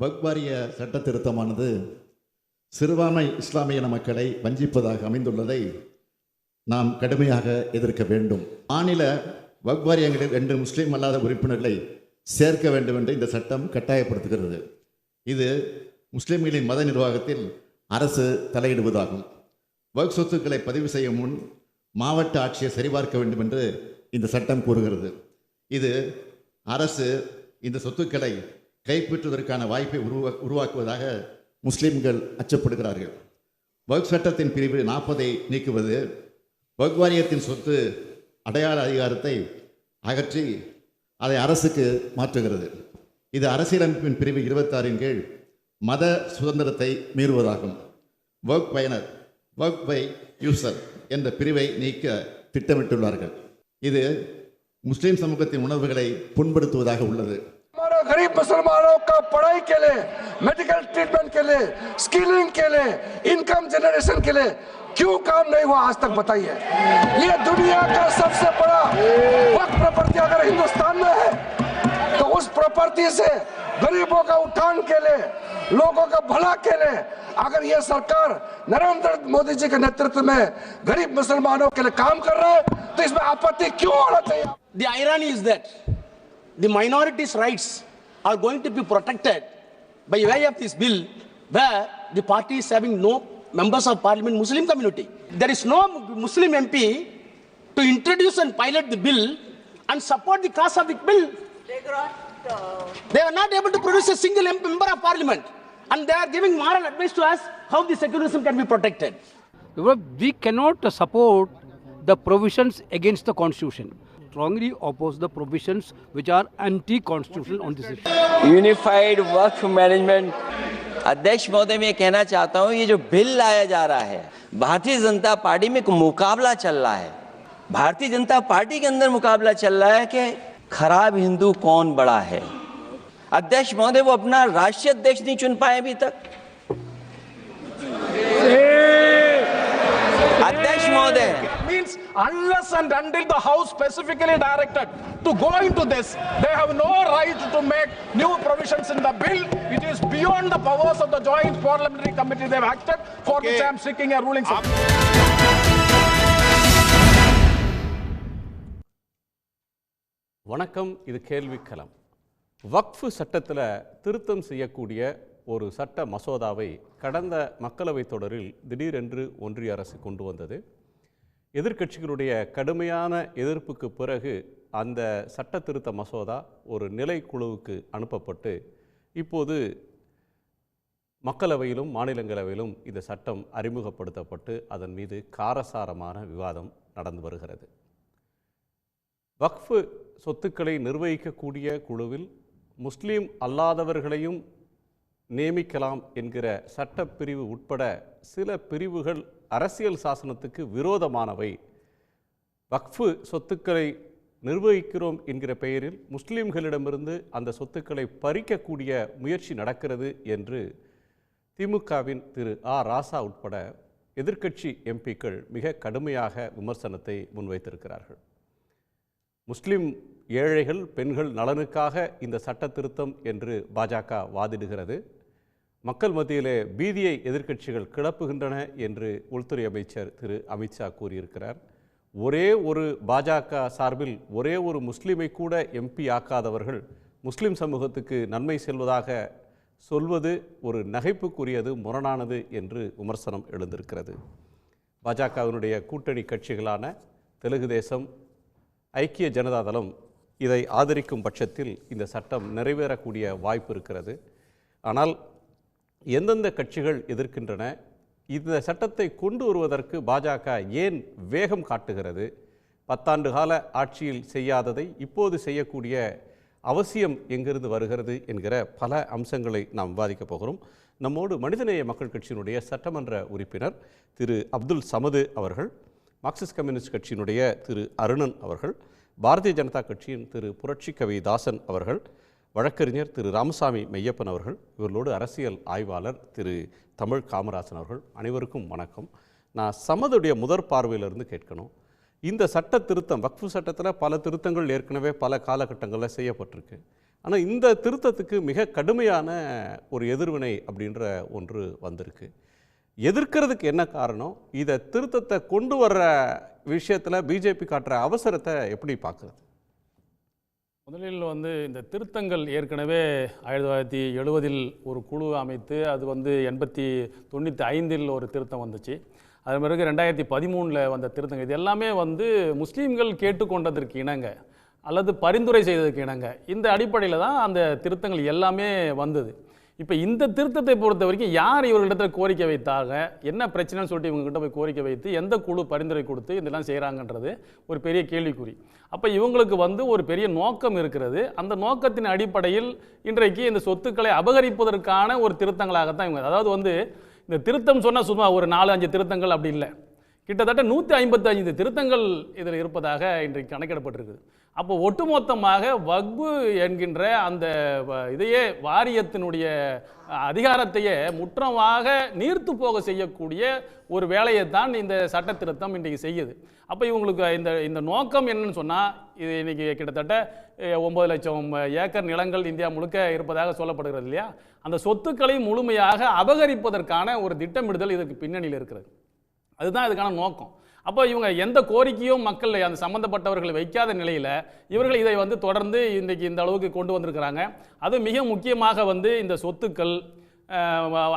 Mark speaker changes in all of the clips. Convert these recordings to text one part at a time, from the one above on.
Speaker 1: வக்ஃப் வாரிய சட்ட திருத்தமானது சிறுபான்மை இஸ்லாமிய மக்களை வஞ்சிப்பதாக அமைந்துள்ளதை நாம் கடுமையாக எதிர்க்க வேண்டும். மாநில வக்ஃப் வாரியங்களில் 2 முஸ்லீம் அல்லாத உறுப்பினர்களை சேர்க்க வேண்டும் என்று இந்த சட்டம் கட்டாயப்படுத்துகிறது. இது முஸ்லீம்களின் மத நிர்வாகத்தில் அரசு தலையிடுவதாகும். வக்ஃப் சொத்துக்களை பதிவு செய்யும் முன் மாவட்ட ஆட்சியை சரிபார்க்க வேண்டும் என்று இந்த சட்டம் கூறுகிறது. இது அரசு இந்த சொத்துக்களை கைப்பற்றுவதற்கான வாய்ப்பை உருவாக்குவதாக முஸ்லீம்கள் அச்சப்படுகிறார்கள். வக்ஃப் சட்டத்தின் பிரிவு 40 நீக்குவது வக்ஃப் வாரியத்தின் சொத்து அடையாள அதிகாரத்தை அகற்றி அதை அரசுக்கு மாற்றுகிறது. இது அரசியலமைப்பின் பிரிவு 26 கீழ் மத சுதந்திரத்தை மீறுவதாகும். வக்ஃப் பயனர் வக்ஃப் பை யூசர் என்ற பிரிவை நீக்க திட்டமிட்டுள்ளார்கள். இது முஸ்லீம் சமூகத்தின் உணர்வுகளை புண்படுத்துவதாக உள்ளது.
Speaker 2: गरीब मुसलमानों का पढ़ाई के लिए, मेडिकल ट्रीटमेंट के लिए, स्किलिंग के लिए, इनकम जनरेशन के लिए क्यों काम नहीं हुआ आज तक बताइए। ये दुनिया का सबसे बड़ा वक्फ प्रॉपर्टी अगर हिंदुस्तान में है तो उस प्रॉपर्टी से गरीबों का उत्थान के लिए, लोगों का भला के लिए अगर ये सरकार नरेंद्र मोदी जी के नेतृत्व में गरीब मुसलमानों के लिए काम कर रहा है तो इसमें आपत्ति क्यों होना चाहिए?
Speaker 3: The irony is that the minorities' rights are going to be protected by way of this bill, where the party is having no members of parliament Muslim community. There is no Muslim MP to introduce and pilot the bill and support the cause of the bill. They are not able to produce a single member of parliament, and they are giving moral advice to us how the secularism can be protected.
Speaker 4: We cannot support the provisions against the constitution. Strongly oppose the provisions which are anti-constitutional on this issue.
Speaker 5: Unified Waqf management अध्यक्ष महोदय, मैं कहना चाहता हूं, ये जो bill लाया जा रहा है, भारतीय जनता पार्टी में एक मुकाबला चल रहा है. भारतीय जनता पार्टी के अंदर मुकाबला चल रहा है कि खराब हिंदू कौन बड़ा है. अध्यक्ष महोदय, वो अपना राष्ट्रीय अध्यक्ष नहीं चुन पाए अभी तक. अध्यक्ष महोदय,
Speaker 6: means unless and until the house specifically directed to go into this, they have no right to make new provisions in the bill. It is beyond the powers of the joint parliamentary committee they have acted, for which I am seeking a ruling.
Speaker 7: வணக்கம். இது கேள்விக்களம். வக்ஃப் சட்டத்தில் திருத்தம் செய்யக்கூடிய ஒரு சட்ட மசோதாவை கடந்த மக்களவைத் தொடரில் திடீரென்று ஒன்றிய அரசு கொண்டு வந்தது. எதிர்க்கட்சிகளுடைய கடுமையான எதிர்ப்புக்கு பிறகு அந்த சட்ட திருத்த மசோதா ஒரு நிலைக்குழுவுக்கு அனுப்பப்பட்டு இப்போது மக்களவையிலும் மாநிலங்களவையிலும் இந்த சட்டம் அறிமுகப்படுத்தப்பட்டு அதன் மீது காரசாரமான விவாதம் நடந்து வருகிறது. வக்ஃப் சொத்துக்களை நிர்வகிக்கக்கூடிய குழுவில் முஸ்லீம் அல்லாதவர்களையும் நியமிக்கலாம் என்கிற சட்டப்பிரிவு உட்பட சில பிரிவுகள் அரசியல் சாசனத்துக்கு விரோதமானவை. வக்ஃப் சொத்துக்களை நிர்வகிக்கிறோம் என்கிற பெயரில் முஸ்லீம்களிடமிருந்து அந்த சொத்துக்களை பறிக்கக்கூடிய முயற்சி நடக்கிறது என்று திமுகவின் திரு ராசா உட்பட எதிர்க்கட்சி எம்பிக்கள் மிக கடுமையாக விமர்சனத்தை முன்வைத்திருக்கிறார்கள். முஸ்லீம் ஏழைகள் பெண்கள் நலனுக்காக இந்த சட்ட திருத்தம் என்று பாஜக வாதிடுகிறது. மக்கள் மத்தியிலே பீதியை எதிர்க்கட்சிகள் கிளப்புகின்றன என்று உள்துறை அமைச்சர் திரு அமித்ஷா கூறியிருக்கிறார். ஒரே ஒரு பாஜக சார்பில் ஒரே ஒரு முஸ்லீமை கூட எம்பி ஆக்காதவர்கள் முஸ்லீம் சமூகத்துக்கு நன்மை செல்வதாக சொல்வது ஒரு நகைப்புக்குரியது, முரணானது என்று விமர்சனம் எழுந்திருக்கிறது. பாஜகவினுடைய கூட்டணி கட்சிகளான தெலுங்கு தேசம், ஐக்கிய ஜனதாதளம் இதை ஆதரிக்கும் பட்சத்தில் இந்த சட்டம் நிறைவேறக்கூடிய வாய்ப்பு இருக்கிறது. ஆனால் எந்தெந்த கட்சிகள் எதிர்க்கின்றன? இந்த சட்டத்தை கொண்டு வருவதற்கு பாஜக ஏன் வேகம் காட்டுகிறது? 10 ஆண்டு கால ஆட்சியில் செய்யாததை இப்போது செய்யக்கூடிய அவசியம் எங்கிருந்து வருகிறது என்கிற பல அம்சங்களை நாம் விவாதிக்கப் போகிறோம். நம்மோடு மனிதநேய மக்கள் கட்சியினுடைய சட்டமன்ற உறுப்பினர் திரு அப்துல் சமது அவர்கள், மார்க்சிஸ்ட் கம்யூனிஸ்ட் கட்சியினுடைய திரு அருணன் அவர்கள், பாரதிய ஜனதா கட்சியின் திரு புரட்சி கவி தாசன் அவர்கள், வழக்கறிஞர் திரு ராமசாமி மெய்யப்பன் அவர்கள், இவர்களோடு அரசியல் ஆய்வாளர் திரு தமிழ் காமராசன் அவர்கள். அனைவருக்கும் வணக்கம். நான் சமதுடைய முதற் பார்வையிலிருந்து கேட்கணும், இந்த சட்ட திருத்தம் வக்ஃபு சட்டத்தில் பல திருத்தங்கள் ஏற்கனவே பல காலகட்டங்களில் செய்யப்பட்டிருக்கு. ஆனால் இந்த திருத்தத்துக்கு மிக கடுமையான ஒரு எதிர்வினை அப்படின்ற ஒன்று வந்திருக்கு. எதிர்க்கிறதுக்கு என்ன காரணம்? இதை திருத்தத்தை கொண்டு வர்ற விஷயத்தில் பிஜேபி காட்டுற அவசரத்தை எப்படி பார்க்குறது?
Speaker 8: முதலில் இந்த திருத்தங்கள் ஏற்கனவே 1970 ஒரு குழு அமைத்து அது 95 ஒரு திருத்தம் வந்துச்சு. அது பிறகு 2013 வந்த திருத்தங்கள் இது எல்லாமே முஸ்லீம்கள் கேட்டுக்கொண்டதற்கு இணங்க அல்லது பரிந்துரை செய்ததற்கு இணங்க இந்த அடிப்படையில் தான் அந்த திருத்தங்கள் எல்லாமே வந்தது. இப்போ இந்த திருத்தத்தை பொறுத்த வரைக்கும் யார் இவர்களிடத்தில் கோரிக்கை வைத்தாங்க, என்ன பிரச்சனைன்னு சொல்லிட்டு இவங்ககிட்ட போய் கோரிக்கை வைத்து எந்த குழு பரிந்துரை கொடுத்து இதெல்லாம் செய்கிறாங்கன்றது ஒரு பெரிய கேள்விக்குறி. அப்போ இவங்களுக்கு ஒரு பெரிய நோக்கம் இருக்கிறது. அந்த நோக்கத்தின் அடிப்படையில் இன்றைக்கு இந்த சொத்துக்களை அபகரிப்பதற்கான ஒரு திருத்தங்களாகத்தான் இவங்க, அதாவது இந்த திருத்தம் சொன்னால் சும்மா ஒரு 4-5 திருத்தங்கள் அப்படி இல்லை, கிட்டத்தட்ட 155 திருத்தங்கள் இதில் இருப்பதாக இன்றைக்கு கணக்கிடப்பட்டிருக்குது. அப்போ ஒட்டுமொத்தமாக வக்பு என்கின்ற அந்த இதையே வாரியத்தினுடைய அதிகாரத்தையே முற்றமாக நீர்த்து போக செய்யக்கூடிய ஒரு வேலையை தான் இந்த சட்ட திருத்தம் இன்றைக்கு செய்யுது. அப்போ இவங்களுக்கு இந்த நோக்கம் என்னன்னு சொன்னால், இது இன்றைக்கி கிட்டத்தட்ட 9 லட்சம் ஏக்கர் நிலங்கள் இந்தியா முழுக்க இருப்பதாக சொல்லப்படுகிறது இல்லையா? அந்த சொத்துக்களை முழுமையாக அபகரிப்பதற்கான ஒரு திட்டமிடுதல் இதுக்கு பின்னணியில் இருக்கிறது. அதுதான் இதுக்கான நோக்கம். அப்போ இவங்க எந்த கோரிக்கையும் மக்கள் அந்த சம்பந்தப்பட்டவர்கள் வைக்காத நிலையில் இவர்கள் இதை தொடர்ந்து இன்றைக்கு இந்த அளவுக்கு கொண்டு வந்திருக்கிறாங்க. அது மிக முக்கியமாக இந்த சொத்துக்கள்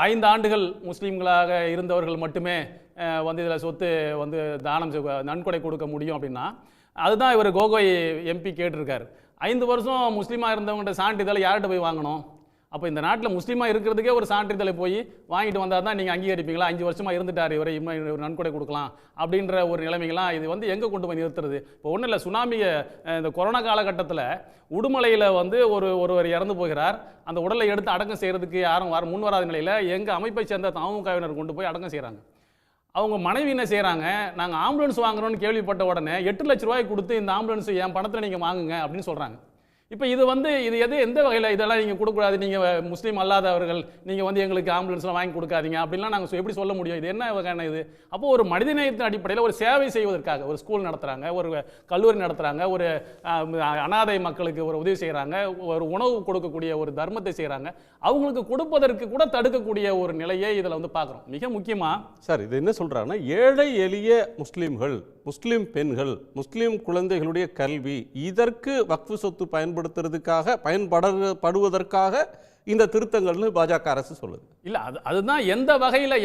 Speaker 8: 5 ஆண்டுகள் முஸ்லீம்களாக இருந்தவர்கள் மட்டுமே இதில் சொத்து தானம் நன்கொடை கொடுக்க முடியும் அப்படின்னா, அதுதான் இவர் கோகோய் எம்பி கேட்டிருக்காரு. 5 வருஷம் முஸ்லீமாக இருந்தவங்கள்ட்ட சான்றிதழை யார்கிட்ட போய் வாங்கணும்? அப்போ இந்த நாட்டில் முஸ்லீமாக இருக்கிறதுக்கே ஒரு சான்றிதழை போய் வாங்கிட்டு வந்தால் தான் நீங்கள் அங்கீகரிப்பீங்களா? 5 வருஷமாக இருந்துட்டார் இவரை இவர் நன்கொடை கொடுக்கலாம் அப்படின்ற ஒரு நிலைமைகளாம் இது எங்கே கொண்டு போய் நிறுத்துறது? இப்போ ஒன்றும் இல்லை, சுனாமியை இந்த கொரோனா காலகட்டத்தில் உடுமலையில் ஒருவர் இறந்து போகிறார். அந்த உடலை எடுத்து அடக்கம் செய்கிறதுக்கு யாரும் முன் வராத நிலையில் எங்கள் அமைப்பை சேர்ந்த தமுகவினர் கொண்டு போய் அடக்கம் செய்கிறாங்க. அவங்க மனைவி என்ன செய்கிறாங்க, நாங்கள் ஆம்புலன்ஸ் வாங்குறோன்னு கேள்விப்பட்ட உடனே 8 லட்ச ரூபாய் கொடுத்து இந்த ஆம்புலன்ஸ் என் பணத்தில் நீங்கள் வாங்குங்க அப்படின்னு சொல்கிறாங்க. இப்போ இது எந்த வகையில் இதெல்லாம் நீங்கள் கொடுக்கூடாது, நீங்கள் முஸ்லீம் அல்லாதவர்கள் நீங்கள் எங்களுக்கு ஆம்புலன்ஸ்லாம் வாங்கி கொடுக்காதீங்க அப்படின்லாம் நாங்கள் எப்படி சொல்ல முடியும்? இது என்ன வகையான இது? அப்போ ஒரு மனிதநேயத்தின் அடிப்படையில் ஒரு சேவை செய்வதற்காக ஒரு ஸ்கூல் நடத்துகிறாங்க, ஒரு கல்லூரி நடத்துகிறாங்க, ஒரு அனாதை மக்களுக்கு ஒரு உதவி செய்கிறாங்க, ஒரு உணவு கொடுக்கக்கூடிய ஒரு தர்மத்தை செய்கிறாங்க, அவங்களுக்கு கொடுப்பதற்கு கூட தடுக்கக்கூடிய ஒரு நிலையை இதில் பார்க்குறோம். மிக முக்கியமாக சார்
Speaker 7: இது என்ன சொல்கிறாங்கன்னா, ஏழை எளிய முஸ்லீம்கள், முஸ்லீம் பெண்கள், முஸ்லீம் குழந்தைகளுடைய கல்வி, இதற்கு வக்ஃபு சொத்து பயன்படுவதற்காக இந்த திருத்தங்கள்னு பாஜக அரசு சொல்லுது.
Speaker 8: இல்லை, அதுதான் எந்த வகையில்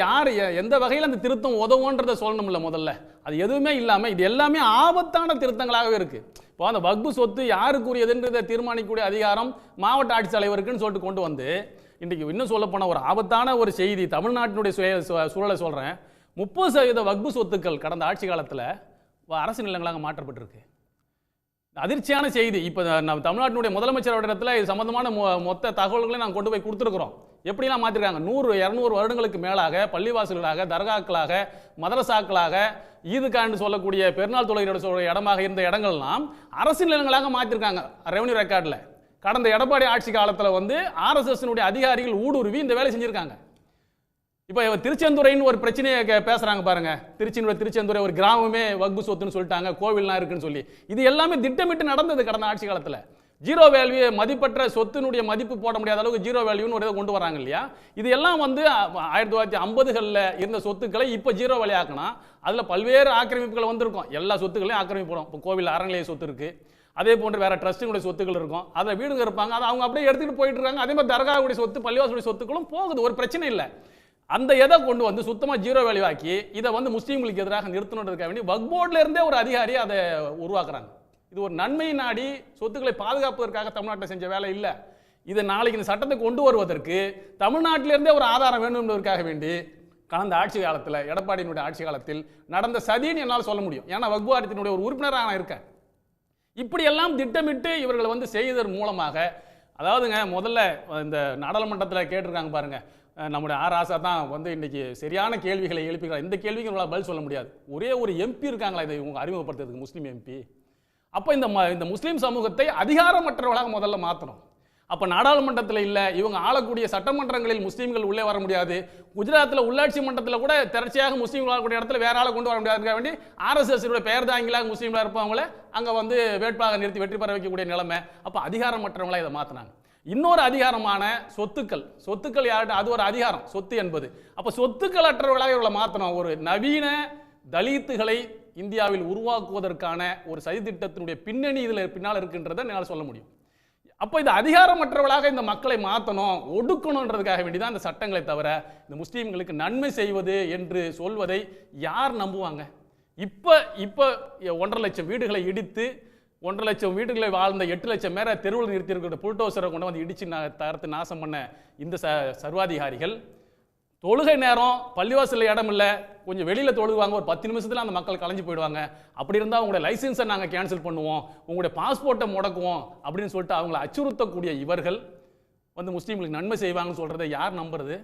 Speaker 8: எந்த வகையில் அந்த திருத்தம் உதவுன்றதை சொல்லணும்ல. முதல்ல அது எதுவுமே இல்லாமல் இது எல்லாமே ஆபத்தான திருத்தங்களாகவே இருக்குது. இப்போ அந்த வக்ஃபு சொத்து யாருக்குரியதுன்றதை தீர்மானிக்கக்கூடிய அதிகாரம் மாவட்ட ஆட்சித்தலைவருக்குன்னு சொல்லிட்டு கொண்டு வந்து இன்றைக்கு இன்னும் சொல்லப்போனால் ஒரு ஆபத்தான ஒரு செய்தி தமிழ்நாட்டினுடைய சூழலை சொல்கிறேன். 30% வக்ஃபு சொத்துக்கள் கடந்த ஆட்சி காலத்தில் அரசு நிலங்களாக மாற்றப்பட்டிருக்கு. அதிர்ச்சியான செய்தி. இப்போ நம்ம தமிழ்நாட்டினுடைய முதலமைச்சர் இடத்துல இது சம்பந்தமான மொத்த தகவல்களை நாங்கள் கொண்டு போய் கொடுத்துருக்குறோம். எப்படிலாம் மாற்றிருக்காங்க? 100-200 வருடங்களுக்கு மேலாக பள்ளிவாசல்களாக, தர்காக்களாக, மதரசாக்களாக, ஈதுக்கான்னு சொல்லக்கூடிய பெருநாள் தொழுகையோட இடமாக இருந்த இடங்கள்லாம் அரசு நிலங்களாக மாற்றிருக்காங்க ரெவன்யூ ரெக்கார்டில். கடந்த எடப்பாடி ஆட்சி காலத்தில் ஆர்எஸ்எஸ்னுடைய அதிகாரிகள் ஊடுருவி இந்த வேலை செஞ்சுருக்காங்க. இப்போ திருச்செந்துறைன்னு ஒரு பிரச்சனையை பேசுகிறாங்க பாருங்க. திருச்செந்துறை ஒரு கிராமமே வக்ஃபு சொத்துன்னு சொல்லிட்டாங்க, கோவில்லாம் இருக்குன்னு சொல்லி. இது எல்லாமே திட்டமிட்டு நடந்தது கடந்த ஆட்சி காலத்தில். ஜீரோ வேல்யூ, மதிப்பற்ற சொத்தினுடைய மதிப்பு போட முடியாத அளவுக்கு ஜீரோ வேல்யூன்னு ஒரு இதை கொண்டு வராங்க இல்லையா? இது எல்லாம் 1950களில் இருந்த சொத்துக்களை இப்போ ஜீரோ வேல்யூ ஆக்கினா அதில் பல்வேறு ஆக்கிரமிப்புகள் வந்திருக்கும். எல்லா சொத்துக்களையும் ஆக்கிரமிப்போம். இப்போ கோவில் அறநிலைய சொத்து இருக்குது, அதே போன்று வேற ட்ரஸ்ட்டுடைய சொத்துக்கள் இருக்கும், அதில் வீடுங்க இருப்பாங்க, அதை அவங்க அப்படியே எடுத்துகிட்டு போயிட்டு இருக்காங்க. அதே மாதிரி தர்காவுடைய சொத்து, பள்ளிவாசலுடைய சொத்துக்களும் போகுது, ஒரு பிரச்சனை இல்லை. அந்த எதை கொண்டு சுத்தமாக ஜீரோ வேல்யூ ஆக்கி இதை முஸ்லீம்களுக்கு எதிராக நிறுத்தணுன்றதுக்காக வேண்டி வக்ஃப் போர்டில் இருந்தே ஒரு அதிகாரி அதை உருவாக்குறாங்க. இது ஒரு நன்மை நாடி சொத்துக்களை பாதுகாப்பதற்காக தமிழ்நாட்டில் செஞ்ச வேலை இல்லை. இதை நாளைக்கு இந்த சட்டத்தை கொண்டு வருவதற்கு தமிழ்நாட்டிலிருந்தே ஒரு ஆதாரம் வேண்டும் என்பதற்காக வேண்டி கடந்த ஆட்சி காலத்தில், எடப்பாடியினுடைய ஆட்சி காலத்தில் நடந்த சதின்னு என்னால் சொல்ல முடியும். ஏன்னா வக்ஃப் வாரியத்தினுடைய ஒரு உறுப்பினராக நான் இருக்கேன். இப்படியெல்லாம் திட்டமிட்டு இவர்கள் செய்ததன் மூலமாக, அதாவதுங்க முதல்ல இந்த நாடாளுமன்றத்தில் கேட்டிருக்காங்க பாருங்க, நம்முடைய ராசா தான் இன்னைக்கு சரியான கேள்விகளை எழுப்பிக்கிறார். இந்த கேள்விக்கு நம்மளால் பதில் சொல்ல முடியாது. ஒரே ஒரு எம்பி இருக்காங்களா இதை இவங்க அறிமுகப்படுத்துறதுக்கு, முஸ்லீம் எம்பி. அப்போ இந்த முஸ்லீம் சமூகத்தை அதிகாரமற்றவர்களாக முதல்ல மாற்றணும். அப்போ நாடாளுமன்றத்தில் இல்லை, இவங்க ஆளக்கூடிய சட்டமன்றங்களில் முஸ்லீம்கள் உள்ளே வர முடியாது. குஜராத்தில் உள்ளாட்சி மன்றத்தில் கூட தொடர்ச்சியாக முஸ்லீம்கள் வாழக்கூடிய இடத்துல வேற ஆளை கொண்டு வர முடியாதுங்க வேண்டி RSS பெயர் தாங்கிலாக முஸ்லீம்களாக இருப்பவங்கள அங்கே வேட்பாளர் நிறுத்தி வெற்றி பெற வைக்கக்கூடிய நிலைமை. அப்போ அதிகாரமற்றவங்களா இதை மாற்றினாங்க. இன்னொரு அதிகாரமான சொத்துக்கள் யார்கிட்ட, அது ஒரு அதிகாரம், சொத்து என்பது. அப்போ சொத்துக்கள் அற்றவர்களாக இவர்களை மாற்றணும். ஒரு நவீன தலித்துகளை இந்தியாவில் உருவாக்குவதற்கான ஒரு சதித்திட்டத்தினுடைய பின்னணி இதில் பின்னால் இருக்கின்றதை என்னால் சொல்ல முடியும். அப்போ இது அதிகாரமற்றவர்களாக இந்த மக்களை மாற்றணும், ஒடுக்கணுன்றதுக்காக வேண்டிதான் இந்த சட்டங்களை தவிர இந்த முஸ்லீம்களுக்கு நன்மை செய்வது என்று சொல்வதை யார் நம்புவாங்க? இப்போ 1.5 லட்சம் வீடுகளை இடித்து 1.5 லட்சம் வீடுகளை வாழ்ந்த 8 லட்சம் பேரை தெருவில் நிறுத்தியிருக்கிற புல்டோசரை கொண்டு வந்து இடிச்சு தரத்து நாசம் பண்ண இந்த சர்வாதிகாரிகள் தொழுகை நேரம் பள்ளிவாசலில் இடம் இல்லை, கொஞ்சம் வெளியில் தொழுவாங்க, ஒரு 10 நிமிஷத்தில் அந்த மக்கள் கலைஞ்சு போயிடுவாங்க. அப்படி இருந்தால் உங்களுடைய லைசன்ஸை நாங்கள் கேன்சல் பண்ணுவோம், உங்களுடைய பாஸ்போர்ட்டை முடக்குவோம் அப்படின்னு சொல்லிட்டு அவங்களை அச்சுறுத்தக்கூடிய இவர்கள் முஸ்லீம்களுக்கு நன்மை செய்வாங்கன்னு சொல்கிறத யார் நம்புறது?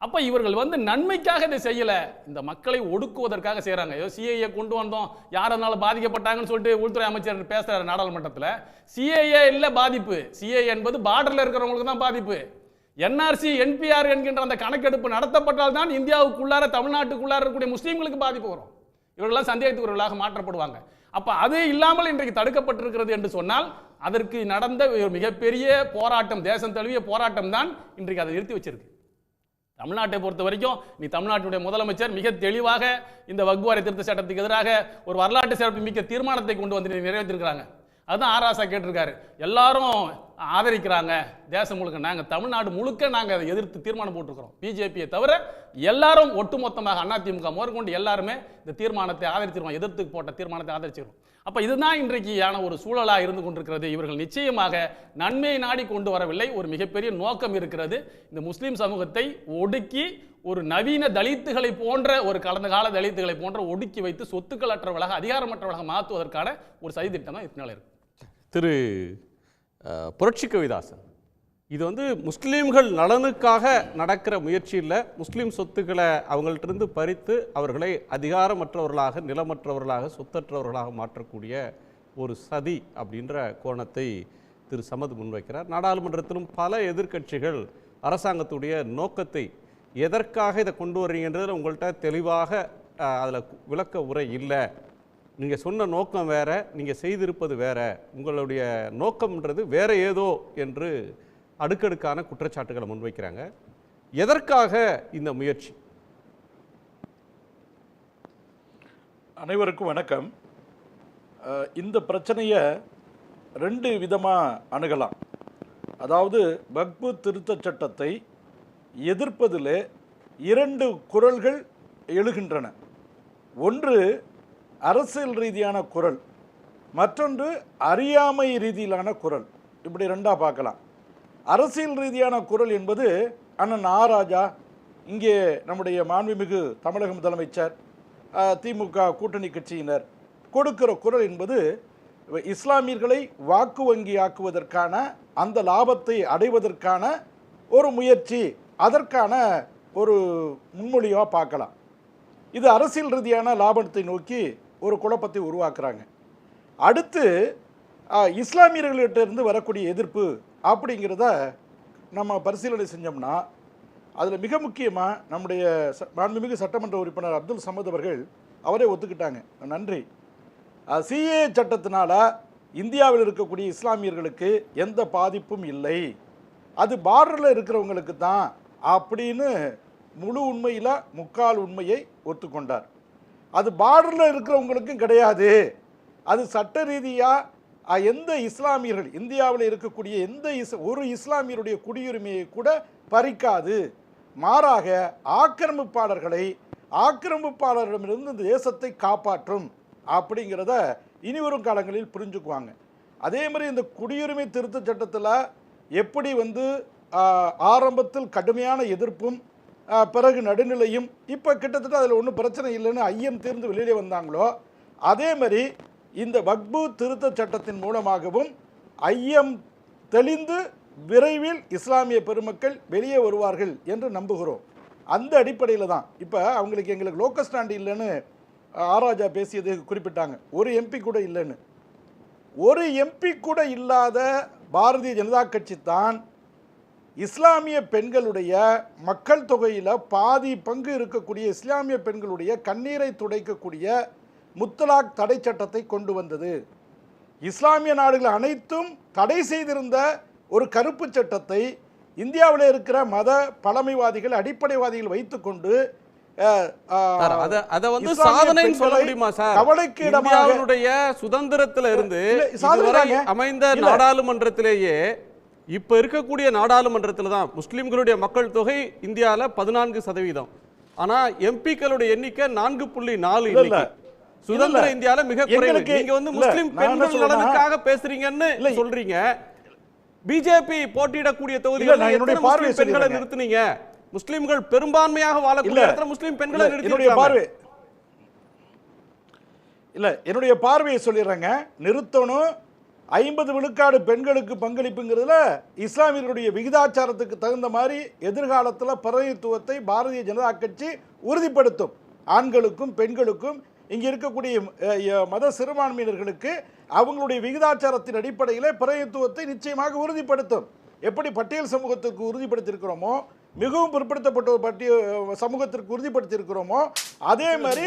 Speaker 8: அப்போ இவர்கள் நன்மைக்காக இதை செய்யலை, இந்த மக்களை ஒடுக்குவதற்காக செய்கிறாங்க. ஏதோ சிஏஏ கொண்டு வந்தோம், யார் அதனால பாதிக்கப்பட்டாங்கன்னு சொல்லிட்டு உள்துறை அமைச்சர் பேசுகிறார் நாடாளுமன்றத்தில். சிஏஏ இல்லை பாதிப்பு, சிஏஏ என்பது பார்டரில் இருக்கிறவங்களுக்கு தான் பாதிப்பு. என்ஆர்சி என்பிஆர் என்கின்ற அந்த கணக்கெடுப்பு நடத்தப்பட்டால் தான் இந்தியாவுக்குள்ளார தமிழ்நாட்டுக்குள்ளார இருக்கக்கூடிய முஸ்லீம்களுக்கு பாதிப்பு வரும். இவர்களெல்லாம் சந்தேகத்துக்குரியவர்களாக மாற்றப்படுவாங்க. அப்போ அது இல்லாமல் இன்றைக்கு தடுக்கப்பட்டிருக்கிறது என்று சொன்னால் அதற்கு நடந்த ஒரு மிகப்பெரிய போராட்டம், தேசம் தழுவிய போராட்டம் தான் இன்றைக்கு அதை நிறுத்தி வச்சிருக்கு. தமிழ்நாட்டை பொறுத்த வரைக்கும் நீ தமிழ்நாட்டுடைய முதலமைச்சர் மிக தெளிவாக இந்த வக்ஃப் வாரிய திருத்த சட்டத்துக்கு எதிராக ஒரு வரலாற்று சிறப்பு மிக்க தீர்மானத்தை கொண்டு வந்து நிறைவேற்றிருக்கிறாங்க. அதுதான் ஆராசா கேட்டிருக்காரு. எல்லாரும் ஆதரிக்கிறாங்க தேசம் முழுக்க, நாங்கள் தமிழ்நாடு முழுக்க நாங்கள் அதை எதிர்த்து தீர்மானம் போட்டிருக்கிறோம். பிஜேபியை தவிர எல்லாரும் ஒட்டுமொத்தமாக அதிமுக முதற்கொண்டு எல்லாருமே இந்த தீர்மானத்தை ஆதரிச்சிருவோம், எதிர்த்து போட்ட தீர்மானத்தை ஆதரிச்சிருவோம். அப்போ இதுதான் இன்றைக்கான ஒரு சூழலாக இருந்து கொண்டிருக்கிறது. இவர்கள் நிச்சயமாக நன்மையை நாடி கொண்டு வரவில்லை, ஒரு மிகப்பெரிய நோக்கம் இருக்கிறது. இந்த முஸ்லீம் சமூகத்தை ஒடுக்கி ஒரு நவீன தலித்துகளை போன்ற, ஒரு கடந்த கால தலித்துகளை போன்ற ஒடுக்கி வைத்து சொத்துக்கள் அற்றவர்களாக அதிகாரமற்றவர்களாக மாற்றுவதற்கான ஒரு சதித்திட்டம் தான் இதனால இருக்கு.
Speaker 7: திரு புரட்சி கவிதாசன், இது முஸ்லீம்கள் நலனுக்காக நடக்கிற முயற்சி இல்லை, முஸ்லீம் சொத்துக்களை அவங்கள்ட்டிருந்து பறித்து அவர்களை அதிகாரமற்றவர்களாக, நிலமற்றவர்களாக, சொத்தற்றவர்களாக மாற்றக்கூடிய ஒரு சதி அப்படின்ற கோணத்தை திரு சமத் முன்வைக்கிறார். நாடாளுமன்றத்திலும் பல எதிர்க்கட்சிகள் அரசாங்கத்துடைய நோக்கத்தை, எதற்காக இதை கொண்டு வர்றீங்கன்றதில் உங்கள்கிட்ட தெளிவாக அதில் விளக்க உரை இல்லை, நீங்கள் சொன்ன நோக்கம் வேற, நீங்கள் செய்திருப்பது வேற, உங்களுடைய நோக்கம்ன்றது வேற ஏதோ என்று அடுக்கடுக்கான குற்றச்சாட்டுகளை முன்வைக்கிறாங்க. எதற்காக இந்த முயற்சி?
Speaker 9: அனைவருக்கும் வணக்கம். இந்த பிரச்சனையை 2 விதமாக அணுகலாம். அதாவது வக்ஃப் திருத்த சட்டத்தை எதிர்ப்பதில் 2 குரல்கள் எழுகின்றன. ஒன்று அரசியல் ரீதியான குரல், மற்றொன்று அறியாமை ரீதியிலான குரல். இப்படி 2ஆக பார்க்கலாம். அரசியல் ரீதியான குரல் என்பது அண்ணன் ராஜா, இங்கே நம்முடைய மாண்புமிகு தமிழக முதலமைச்சர், திமுக கூட்டணி கட்சியினர் கொடுக்கிற குரல் என்பது இஸ்லாமியர்களை வாக்கு வங்கி ஆக்குவதற்கான, அந்த லாபத்தை அடைவதற்கான ஒரு முயற்சி, அதற்கான ஒரு முன்மொழியாக பார்க்கலாம். இது அரசியல் ரீதியான லாபத்தை நோக்கி ஒரு குழப்பத்தை உருவாக்குறாங்க. அடுத்து இஸ்லாமியர்களிட்டிருந்து வரக்கூடிய எதிர்ப்பு அப்படிங்கிறத நம்ம பரிசீலனை செஞ்சோம்னா அதில் மிக முக்கியமாக நம்முடைய மாண்புமிகு சட்டமன்ற உறுப்பினர் அப்துல் சமத் அவர்கள் அவரே ஒத்துக்கிட்டாங்க, நன்றி. சிஏ சட்டத்தினால இந்தியாவில் இருக்கக்கூடிய இஸ்லாமியர்களுக்கு எந்த பாதிப்பும் இல்லை, அது பார்டரில் இருக்கிறவங்களுக்கு தான் அப்படின்னு முழு உண்மையில் முக்கால் உண்மையை ஒத்துக்கொண்டார். அது பார்டரில் இருக்கிறவங்களுக்கும் கிடையாது, அது சட்ட ரீதியாக எந்த இஸ்லாமியர்கள் இந்தியாவில் இருக்கக்கூடிய ஒரு இஸ்லாமியருடைய குடியுரிமையை கூட பறிக்காது, மாறாக ஆக்கிரமிப்பாளரிடமிருந்து இந்த தேசத்தை காப்பாற்றும் அப்படிங்கிறத இனிவரும் காலங்களில் புரிஞ்சுக்குவாங்க. அதே மாதிரி இந்த குடியுரிமை திருத்த சட்டத்தில் எப்படி ஆரம்பத்தில் கடுமையான எதிர்ப்பும் பிறகு நடுநிலையும் இப்போ கிட்டத்தட்ட அதில் ஒன்றும் பிரச்சனை இல்லைன்னு ஐயம் தீர்ந்து வெளியிலே வந்தாங்களோ, அதே மாதிரி இந்த வக்ஃப் திருத்த சட்டத்தின் மூலமாகவும் ஐயம் தெளிந்து விரைவில் இஸ்லாமிய பெருமக்கள் வெளியே வருவார்கள் என்று நம்புகிறோம். அந்த அடிப்படையில் தான் இப்போ எங்களுக்கு லோக்கல் ஸ்டாண்ட் இல்லைன்னு ராஜா பேசியது குறிப்பிட்டாங்க. ஒரு எம்பி கூட இல்லைன்னு. ஒரு எம்பி கூட இல்லாத பாரதிய ஜனதா கட்சி தான் இஸ்லாமிய பெண்களுடைய மக்கள் தொகையில் பாதி பங்கு இருக்கக்கூடிய இஸ்லாமிய பெண்களுடைய கண்ணீரை துடைக்கக்கூடிய முத்தலாக் தடை சட்டத்தை கொண்டு வந்தது. இஸ்லாமிய நாடுகள் அனைத்தும் தடை செய்திருந்த ஒரு கருப்பு சட்டத்தை இந்தியாவில் இருக்கிற மத பழமைவாதிகள் அடிப்படைவாதிகள் வைத்துக்கொண்டு
Speaker 7: சுதந்திரத்தில இருந்து அமைந்த நாடாளுமன்றத்திலேயே இப்ப இருக்கக்கூடிய நாடாளுமன்றத்தில் தான் முஸ்லிம்களுடைய மக்கள் தொகை இந்தியாவில் 14%. ஆனா எம்பிக்களுடைய எண்ணிக்கை 4.4. சுதந்திர இந்தியால மிக குறைவு. நீங்க வந்து முஸ்லிம் பெண்கள் நலனுக்காக பேசுறீங்கன்னு சொல்றீங்க. பிஜேபி போட்டியிடக்கூடிய தொகுதிகளில் எத்தனை முஸ்லிம் பெண்களை நிறுத்துனீங்க? முஸ்லிம்கள் பெரும்பான்மையாக வாழக்கூடிய இடத்துல முஸ்லிம் பெண்களை நிறுத்தி
Speaker 9: என்னுடைய பார்வையை சொல்லிடுறேங்க. நிறுத்தணும். 50 விழுக்காடு பெண்களுக்கு பங்களிப்புங்கிறதுல இஸ்லாமியர்களுடைய விகிதாச்சாரத்துக்கு தகுந்த மாதிரி எதிர்காலத்தில் பிரதிநிதித்துவத்தை பாரதிய ஜனதா கட்சி உறுதிப்படுத்தும். ஆண்களுக்கும் பெண்களுக்கும் இங்கே இருக்கக்கூடிய மத சிறுபான்மையினர்களுக்கு அவங்களுடைய விகிதாச்சாரத்தின் அடிப்படையில் பிரதிநிதித்துவத்தை நிச்சயமாக உறுதிப்படுத்தும். எப்படி பட்டியல் சமூகத்திற்கு உறுதிப்படுத்தியிருக்கிறோமோ, மிகவும் பிற்படுத்தப்பட்ட ஒரு சமூகத்திற்கு உறுதிப்படுத்தியிருக்கிறோமோ, அதே மாதிரி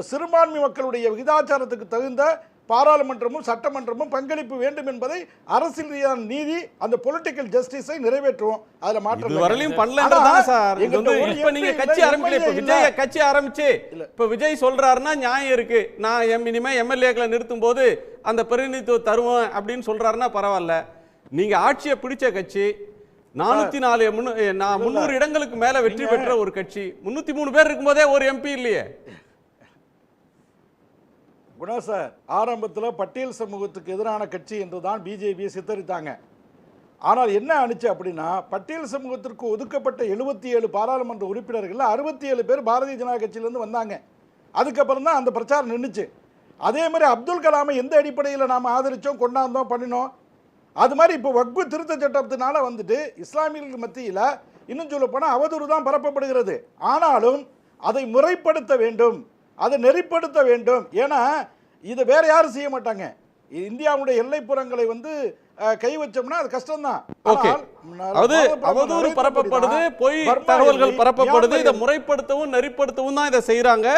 Speaker 9: சிறுபான்மை மக்களுடைய விகிதாச்சாரத்துக்கு தகுந்த பாராளுமன்றமும் சட்டமன்றமும் பங்களிப்பு வேண்டும் என்பதை அரசியல் ரீதியான நீதி, அந்த பொலிட்டிக்கல் ஜஸ்டிஸை நிறைவேற்றுவோம். அதுல மாற்றம்
Speaker 7: வரலையும் பண்ணலன்றதானே சார். இப்ப நீங்க கட்சி ஆரம்பிக்கல. இப்ப விஜய் கட்சி ஆரம்பிச்சு இப்ப விஜய் சொல்றாருன்னா நியாயம் இருக்கு. நான் இனிமே எம்எல்ஏக்களை நிறுத்தும் போது அந்த பிரதிநிதித்துவம் தருவேன் அப்படின்னு சொல்றாருன்னா பரவாயில்ல. நீங்க ஆட்சியை பிடிச்ச கட்சி 300 இடங்களுக்கு மேல வெற்றி பெற்ற ஒரு கட்சி. 303 பேர் இருக்கும்போதே ஒரு எம்பி இல்லையே.
Speaker 9: குணா சார், ஆரம்பத்தில் பட்டியல் சமூகத்துக்கு எதிரான கட்சி என்று தான் பிஜேபியை சித்தரித்தாங்க. ஆனால் என்ன ஆனிச்சு அப்படின்னா, பட்டியல் சமூகத்திற்கு ஒதுக்கப்பட்ட 77 பாராளுமன்ற உறுப்பினர்கள் 67 பேர் பாரதிய ஜனதா கட்சியிலேருந்து வந்தாங்க. அதுக்கப்புறம் தான் அந்த பிரச்சாரம் நின்றுச்சு. அதே மாதிரி அப்துல் கலாமை எந்த அடிப்படையில் நாம் ஆதரித்தோம், கொண்டாந்தோம், பண்ணினோம். அது மாதிரி இப்போ வக்பு திருத்த சட்டத்தினால வந்துட்டு இஸ்லாமியர்கள் மத்தியில் இன்னும் சொல்ல போனால் அவதூறு தான் பரப்பப்படுகிறது. ஆனாலும் அதை முறைப்படுத்த வேண்டும், அதை நெறிப்படுத்த வேண்டும். ஏன்னா இதை வேற யாரும் செய்ய மாட்டாங்க. இந்தியாவுடைய எல்லைப்புறங்களை வந்து கை வச்சோம்னா அது கஷ்டம்தான்.
Speaker 7: அவதூறு பரப்பப்படுது, பொய் தகவல்கள் பரப்பப்படுது. இதை முறைப்படுத்தவும் நெறிப்படுத்தவும் தான் இதை செய்யறாங்க.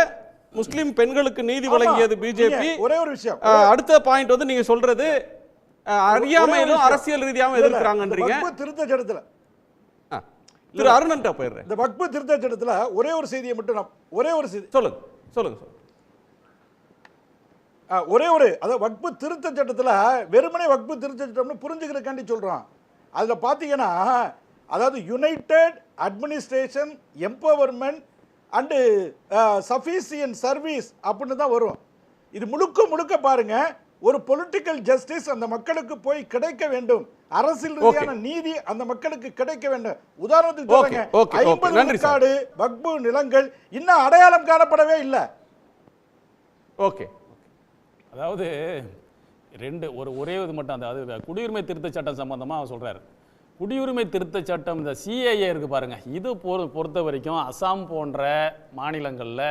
Speaker 7: முஸ்லிம் பெண்களுக்கு நீதி வழங்கியது பிஜேபி.
Speaker 9: ஒரே ஒரு விஷயம்,
Speaker 7: அடுத்த பாயிண்ட் வந்து நீங்க சொல்றது அறியாமையிலும் அரசியல் ரீதியாகவும் எதிர்க்கிறாங்கன்றீங்க.
Speaker 9: திருத்த சட்டத்தில்
Speaker 7: திரு அருணன்ட்ட போயிடுறேன்.
Speaker 9: இந்த வக்பு திருத்த சட்டத்தில் ஒரே ஒரு செய்தியை மட்டும் ஒரே ஒரு செய்தி
Speaker 7: சொல்லுங்க.
Speaker 9: அதாவது வக்பு திருத்த சட்டத்தில் வெறுமனே வக்பு திருத்த சட்டம்னு புரிஞ்சுக்கிறதுக்காண்டி சொல்றோம். அதுல பாத்தீங்கன்னா, அதாவது United administration empowerment and sufficient service அப்படின்னு தான் வரும். இது முழுக்க பாருங்க, ஒரு பொலிட்டிக்கல் ஜஸ்டிஸ் அந்த மக்களுக்கு போய் கிடைக்க வேண்டும், அரசியல் ரீதியான நீதி அந்த மக்களுக்கு கிடைக்க வேண்டும். உதாரணத்துக்கு சொல்லுங்க, 50 விழுக்காடு வக்பு நிலங்கள் இன்னும் அடையாளம் காணப்படவே இல்லை.
Speaker 7: ஓகே,
Speaker 8: அதாவது ஒரே இது மட்டும், அந்த குடியுரிமை திருத்த சட்டம் சம்பந்தமா அவர் சொல்றாரு. குடியுரிமை திருத்த சட்டம், இந்த சிஏஏ இருக்கு பாருங்க, இது பொறுத்த வரைக்கும் அசாம் போன்ற மாநிலங்களில்,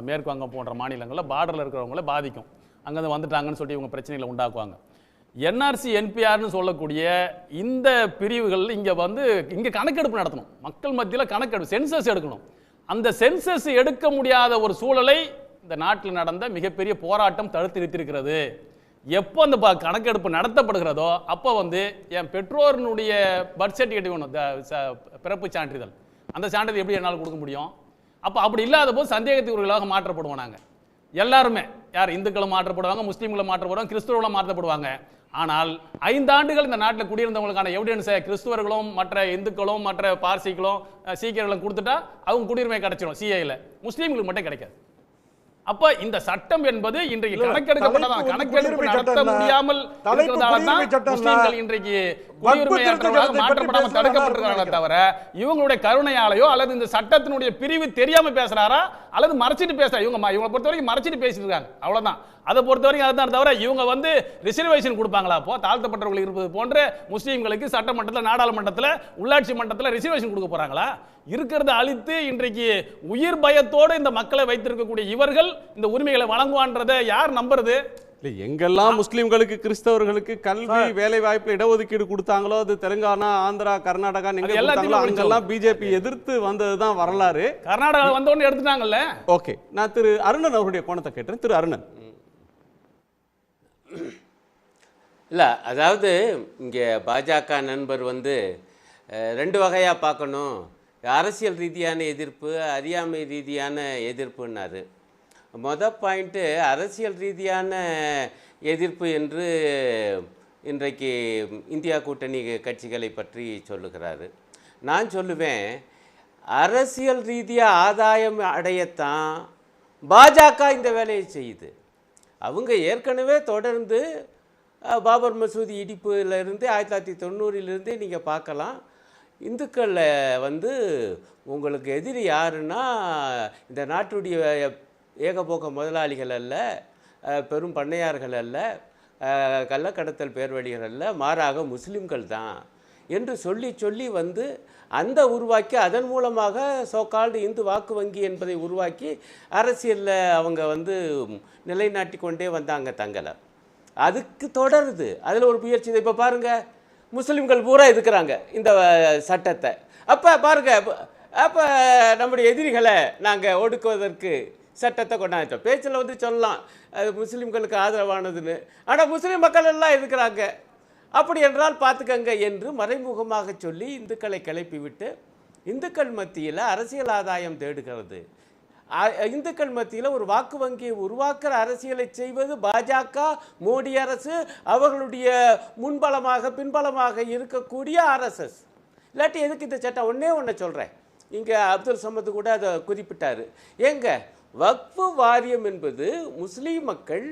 Speaker 8: மேற்கு வங்கம் போன்ற மாநிலங்களில் பார்டரில் இருக்கிறவங்கள பாதிக்கும். அங்கேருந்து வந்துட்டாங்கன்னு சொல்லி இவங்க பிரச்சனைகளை உண்டாக்குவாங்க. என்ஆர்சி என்பிஆர்னு சொல்லக்கூடிய இந்த பிரிவுகள் இங்கே கணக்கெடுப்பு நடத்தணும், மக்கள் மத்தியில் கணக்கெடுப்பு, சென்சஸ் எடுக்கணும். அந்த சென்சஸ் எடுக்க முடியாத ஒரு சூழலை இந்த நாட்டில் நடந்த மிகப்பெரிய போராட்டம் தடுத்து நிறுத்திருக்கிறது. எப்போ அந்த கணக்கெடுப்பு நடத்தப்படுகிறதோ அப்போ என் பெற்றோருடைய பர்த் சர்டிஃபிகேட் வேணும், பிறப்பு சான்றிதழ். அந்த சான்றிதழ் எப்படி என்னால் கொடுக்க முடியும்? அப்போ அப்படி இல்லாத போது சந்தேகத்துக்குரியவர்களாக மாற்றப்படுவோம். நாங்கள் எல்லாருமே, யார் இந்துக்களும் மாற்றப்படுவாங்க, முஸ்லீம்களும் மாற்றப்படுவாங்க, கிறிஸ்துவர்களும் மாற்றப்படுவாங்க. ஆனால் 5 ஆண்டுகள் இந்த நாட்டில் குடியிருந்தவங்களுக்கான எவிடன்ஸை கிறிஸ்துவர்களும் மற்ற இந்துக்களும் மற்ற பார்சிகளும் சீக்கியர்களும் கொடுத்துட்டா அவங்க குடியுரிமை கிடைச்சிடும் சிஏல. முஸ்லீம்களுக்கு மட்டும் கிடைக்காது. அப்ப இந்த சட்டம் என்பது இன்றைக்கு கணக்கெடுக்கப்பட்டதான், கணக்கெடுப்பு நடத்த முடியாமல் முஸ்லீம்கள் இன்றைக்கு குடியுரிமையற்றவர்களாக மாற்றப்படாமல் தடுக்கப்பட்டிருக்கிறார்களே தவிர இவங்களுடைய கருணையாலையோ அல்லது இந்த சட்டத்தினுடைய பிரிவு தெரியாம பேசுறாரா அல்லது மறைச்சிட்டு பேசுறா, இவங்களை பொறுத்த வரைக்கும் மறைச்சிட்டு பேசிட்டு இருக்காங்க, அவ்வளவுதான். அதை பொறுத்த வரைக்கும் அதுதான் தவிர இவங்க ரிசர்வேஷன் கொடுப்பாங்களா? அப்போ தாழ்த்தப்பட்டவர்கள் இருப்பது போன்ற முஸ்லீம்களுக்கு சட்டமன்றத்தில், நாடாளுமன்றத்தில், உள்ளாட்சி மன்றத்தில் ரிசர்வேஷன் கொடுக்க போறாங்களா? இருக்கிறத அழித்து இன்றைக்கு உயிர் பயத்தோடு இந்த மக்களை வைத்திருக்கக்கூடிய இவர்கள் இந்த உரிமைகளை வழங்குவான்றதை யார் நம்புறது?
Speaker 7: இல்லை, எங்கெல்லாம் முஸ்லிம்களுக்கு கிறிஸ்தவர்களுக்கு கல்வி வேலை வாய்ப்புல இடஒதுக்கீடு கொடுத்தாங்களோ, அது தெலுங்கானா, ஆந்திரா, கர்நாடகா எங்க கொடுத்தாங்களோ அங்கெல்லாம் பிஜேபி எதிர்த்து வந்ததுதான் வரலாறு.
Speaker 8: கர்நாடகா வந்தோன்னு எடுத்துட்டாங்கல்ல.
Speaker 7: ஓகே, நான் திரு அருணன் அவருடைய கோணத்தை கேட்டேன். திரு அருணன்.
Speaker 10: இல்லை, அதாவது இங்கே பாஜக நண்பர் வந்து ரெண்டு வகையாக பார்க்கணும். அரசியல் ரீதியான எதிர்ப்பு, அறியாமை ரீதியான எதிர்ப்புன்னாரு. மொதல் பாயிண்ட்டு அரசியல் ரீதியான எதிர்ப்பு என்று இன்றைக்கு இந்தியா கூட்டணி கட்சிகளை பற்றி சொல்லுகிறாரு. நான் சொல்லுவேன், அரசியல் ரீதியாக ஆதாயம் அடையத்தான் பாஜக இந்த வேலையை செய்யுது. அவங்க ஏற்கனவே தொடர்ந்து பாபர் மசூதி இடிப்புலேருந்து 1990 நீங்கள் பார்க்கலாம். இந்துக்களில் வந்து உங்களுக்கு எதிரி யாருன்னா இந்த நாட்டுடைய ஏகபோக முதலாளிகள் அல்ல, பெரும் பண்ணையார்கள் அல்ல, கள்ளக்கடத்தல் பேர்வழிகள் அல்ல, மாறாக முஸ்லிம்கள் தான் என்று சொல்லி சொல்லி வந்து அந்த உருவாக்கி அதன் மூலமாக சோகால்டு இந்து வாக்கு வங்கி என்பதை உருவாக்கி அரசியலில் அவங்க வந்து நிலைநாட்டி கொண்டே வந்தாங்க தங்களை. அதுக்கு தொடருது, அதில் ஒரு முயற்சி. இப்போ பாருங்கள், முஸ்லிம்கள் பூரா இருக்கிறாங்க இந்த சட்டத்தை. அப்போ பாருங்கள், அப்போ நம்முடைய எதிரிகளை நாங்கள் ஒடுக்குவதற்கு சட்டத்தை கொண்டாந்தோம். பேச்சில் வந்து சொல்லலாம் அது முஸ்லீம்களுக்கு ஆதரவானதுன்னு, ஆனால் முஸ்லீம் மக்கள் எல்லாம் இருக்கிறாங்க. அப்படி என்றால் பார்த்துக்கங்க என்று மறைமுகமாக சொல்லி இந்துக்களை கிளப்பிவிட்டு இந்துக்கள் மத்தியில் அரசியல் ஆதாயம் தேடுகிறது. இந்துக்கள் மத்தியில் ஒரு வாக்கு வங்கியை உருவாக்குற அரசியலை செய்வது பாஜக, மோடி அரசு, அவர்களுடைய முன்பலமாக பின்பலமாக இருக்கக்கூடிய RSS. இல்லாட்டி எதுக்கு இந்த சட்டம்? ஒன்று சொல்கிறேன், இங்கே அப்துல் சமத் கூட அதை குறிப்பிட்டார். எங்க வக்ஃபு வாரியம் என்பது முஸ்லீம் மக்கள்